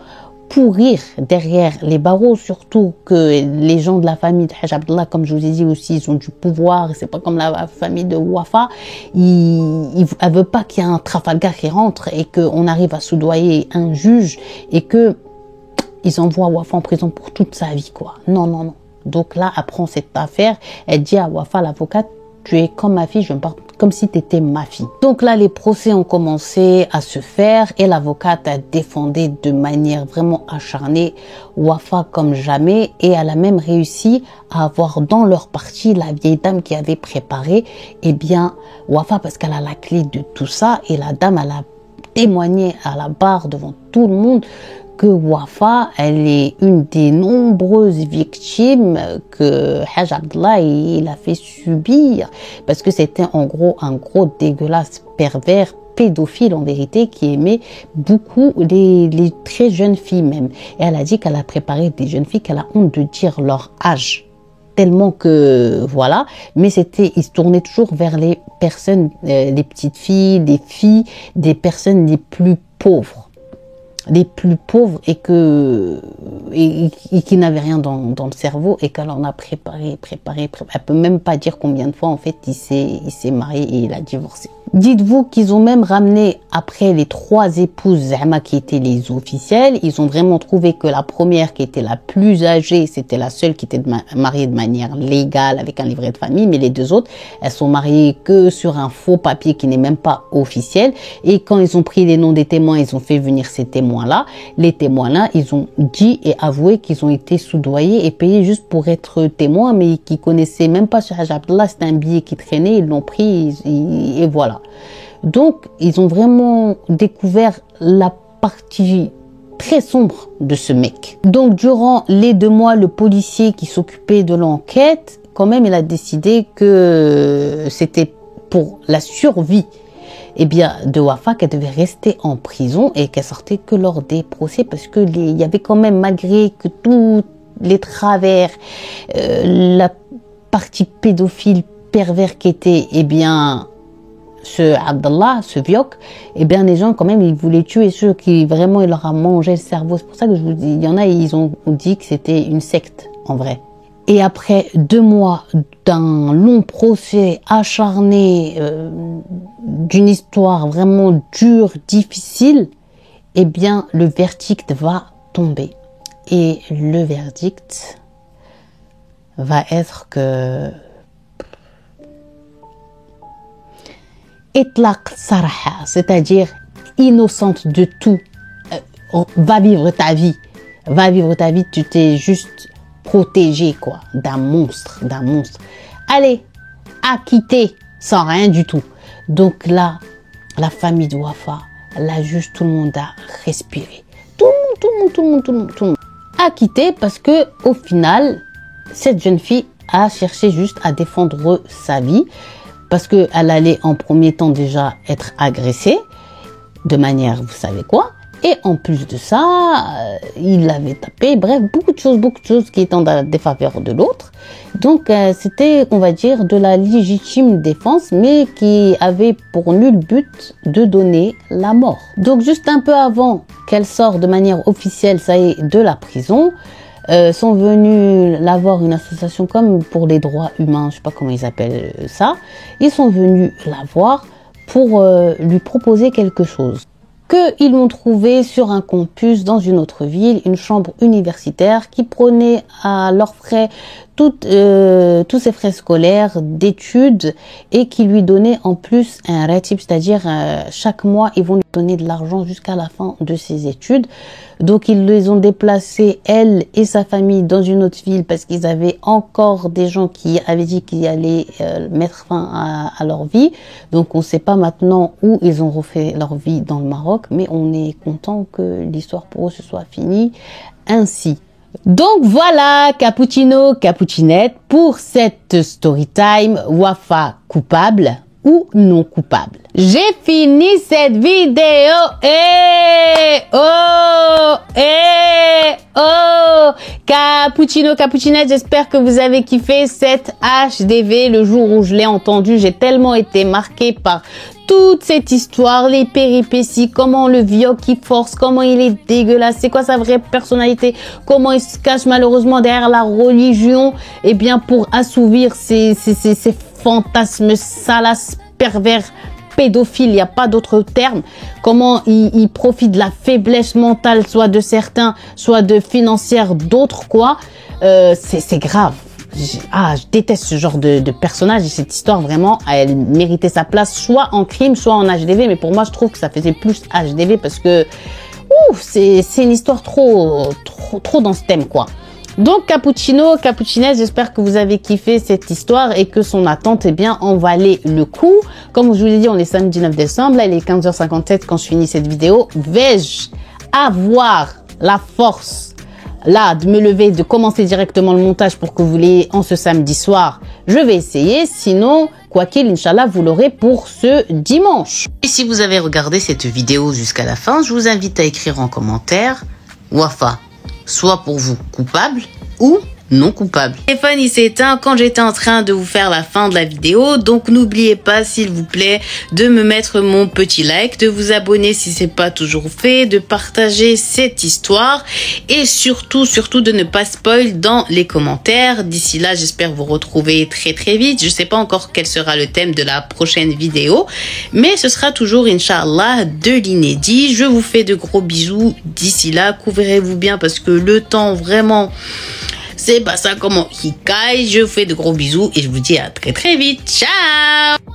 pourrir derrière les barreaux, surtout que les gens de la famille de Hajj Abdallah, comme je vous ai dit aussi, ils ont du pouvoir, c'est pas comme la famille de Wafa, elle veut pas qu'il y ait un Trafalgar qui rentre et qu'on arrive à soudoyer un juge et que ils envoient Wafa en prison pour toute sa vie, quoi. Non, non, non. Donc là, elle prend cette affaire, elle dit à Wafa, l'avocate, tu es comme ma fille, je me parle comme si tu étais ma fille. Donc là, les procès ont commencé à se faire et l'avocate a défendu de manière vraiment acharnée Wafa comme jamais et elle a même réussi à avoir dans leur partie la vieille dame qui avait préparé, eh bien, Wafa, parce qu'elle a la clé de tout ça et la dame, elle a témoigné à la barre devant tout le monde que Wafa, elle est une des nombreuses victimes que Hajj Abdallah il a fait subir parce que c'était en gros un gros dégueulasse pervers pédophile en vérité qui aimait beaucoup les très jeunes filles même. Et elle a dit qu'elle a préparé des jeunes filles qu'elle a honte de dire leur âge. Tellement que voilà, mais il se tournait toujours vers les personnes, les petites filles, les filles, des personnes les plus pauvres et qui n'avaient rien dans le cerveau et qu'elle en a préparé. Elle peut même pas dire combien de fois en fait il s'est marié et il a divorcé. Dites-vous qu'ils ont même ramené après les 3 épouses Zama qui étaient les officielles. Ils ont vraiment trouvé que la première qui était la plus âgée, c'était la seule qui était mariée de manière légale avec un livret de famille. Mais les 2 autres, elles sont mariées que sur un faux papier qui n'est même pas officiel. Et quand ils ont pris les noms des témoins, ils ont fait venir ces témoins-là. Les témoins-là, ils ont dit et avoué qu'ils ont été soudoyés et payés juste pour être témoins, mais qui connaissaient même pas ce Hajj Abdallah. C'était un billet qui traînait, ils l'ont pris et voilà. Donc, ils ont vraiment découvert la partie très sombre de ce mec. Donc, durant les 2 mois, le policier qui s'occupait de l'enquête, quand même, il a décidé que c'était pour la survie de Wafa qu'elle devait rester en prison et qu'elle sortait que lors des procès parce que il y avait quand même, malgré que tous les travers, la partie pédophile pervers qui était, ce Abdallah, ce Vioc, les gens quand même, ils voulaient tuer ceux qui vraiment, il leur a mangé le cerveau. C'est pour ça que je vous dis, il y en a, ils ont dit que c'était une secte, en vrai. Et après 2 mois d'un long procès acharné, d'une histoire vraiment dure, difficile, le verdict va tomber. Et le verdict va être que Itlaq Saraha, c'est-à-dire innocente de tout. Va vivre ta vie, tu t'es juste protégé quoi, d'un monstre. Allez, acquitté, sans rien du tout. Donc là, la famille de Wafa, la juge, tout le monde a respiré. Tout le monde. Acquitté parce que au final, cette jeune fille a cherché juste à défendre sa vie. Parce qu'elle allait en premier temps déjà être agressée de manière, vous savez quoi. Et en plus de ça, il l'avait tapé. Bref, beaucoup de choses qui étaient dans la défaveur de l'autre. Donc, c'était, on va dire, de la légitime défense, mais qui avait pour nul but de donner la mort. Donc, juste un peu avant qu'elle sorte de manière officielle, ça y est, de la prison, sont venus la voir, une association comme pour les droits humains, je sais pas comment ils appellent ça. Ils sont venus la voir pour lui proposer quelque chose. Qu'ils l'ont trouvé sur un campus dans une autre ville, une chambre universitaire qui prenait à leurs frais tous ses frais scolaires, d'études, et qui lui donnaient en plus un ratib, c'est-à-dire chaque mois ils vont lui donner de l'argent jusqu'à la fin de ses études. Donc ils les ont déplacés, elle et sa famille, dans une autre ville parce qu'ils avaient encore des gens qui avaient dit qu'ils allaient mettre fin à leur vie. Donc on ne sait pas maintenant où ils ont refait leur vie dans le Maroc, mais on est content que l'histoire pour eux se soit finie ainsi. Donc voilà, Cappuccino, Cappuccinette, pour cette story time, Wafa coupable ou non coupable. J'ai fini cette vidéo. Cappuccino, Cappuccinette, j'espère que vous avez kiffé cette HDV. Le jour où je l'ai entendu, j'ai tellement été marquée par toute cette histoire, les péripéties, comment le vieux qui force, comment il est dégueulasse, c'est quoi sa vraie personnalité, comment il se cache malheureusement derrière la religion, et bien pour assouvir ses fantasmes salaces, pervers, pédophiles, il n'y a pas d'autre terme, comment il profite de la faiblesse mentale, soit de certains, soit de financière d'autres, quoi, c'est grave. Je déteste ce genre de personnage, et cette histoire vraiment, elle méritait sa place soit en crime, soit en HDV, mais pour moi je trouve que ça faisait plus HDV parce que c'est une histoire trop dans ce thème, quoi. Donc Cappuccino, Cappuccinette, j'espère que vous avez kiffé cette histoire et que son attente, eh bien, en valait le coup. Comme je vous l'ai dit, on est samedi 9 décembre, là il est 15h57 quand je finis cette vidéo. Vais-je avoir la force là de me lever, de commencer directement le montage pour que vous l'ayez en ce samedi soir? Je vais essayer, sinon quoi qu'il, Inch'Allah, vous l'aurez pour ce dimanche. Et si vous avez regardé cette vidéo jusqu'à la fin, je vous invite à écrire en commentaire Wafa, soit pour vous coupable ou non coupable. Le téléphone il s'est éteint quand j'étais en train de vous faire la fin de la vidéo, donc n'oubliez pas s'il vous plaît de me mettre mon petit like, de vous abonner si c'est pas toujours fait, de partager cette histoire et surtout de ne pas spoil dans les commentaires. D'ici là, j'espère vous retrouver très vite. Je sais pas encore quel sera le thème de la prochaine vidéo, mais ce sera toujours Inch'Allah de l'inédit. Je vous fais de gros bisous. D'ici là, couvrez-vous bien parce que le temps vraiment c'est pas ça comment il caille. Je vous fais de gros bisous et je vous dis à très vite. Ciao!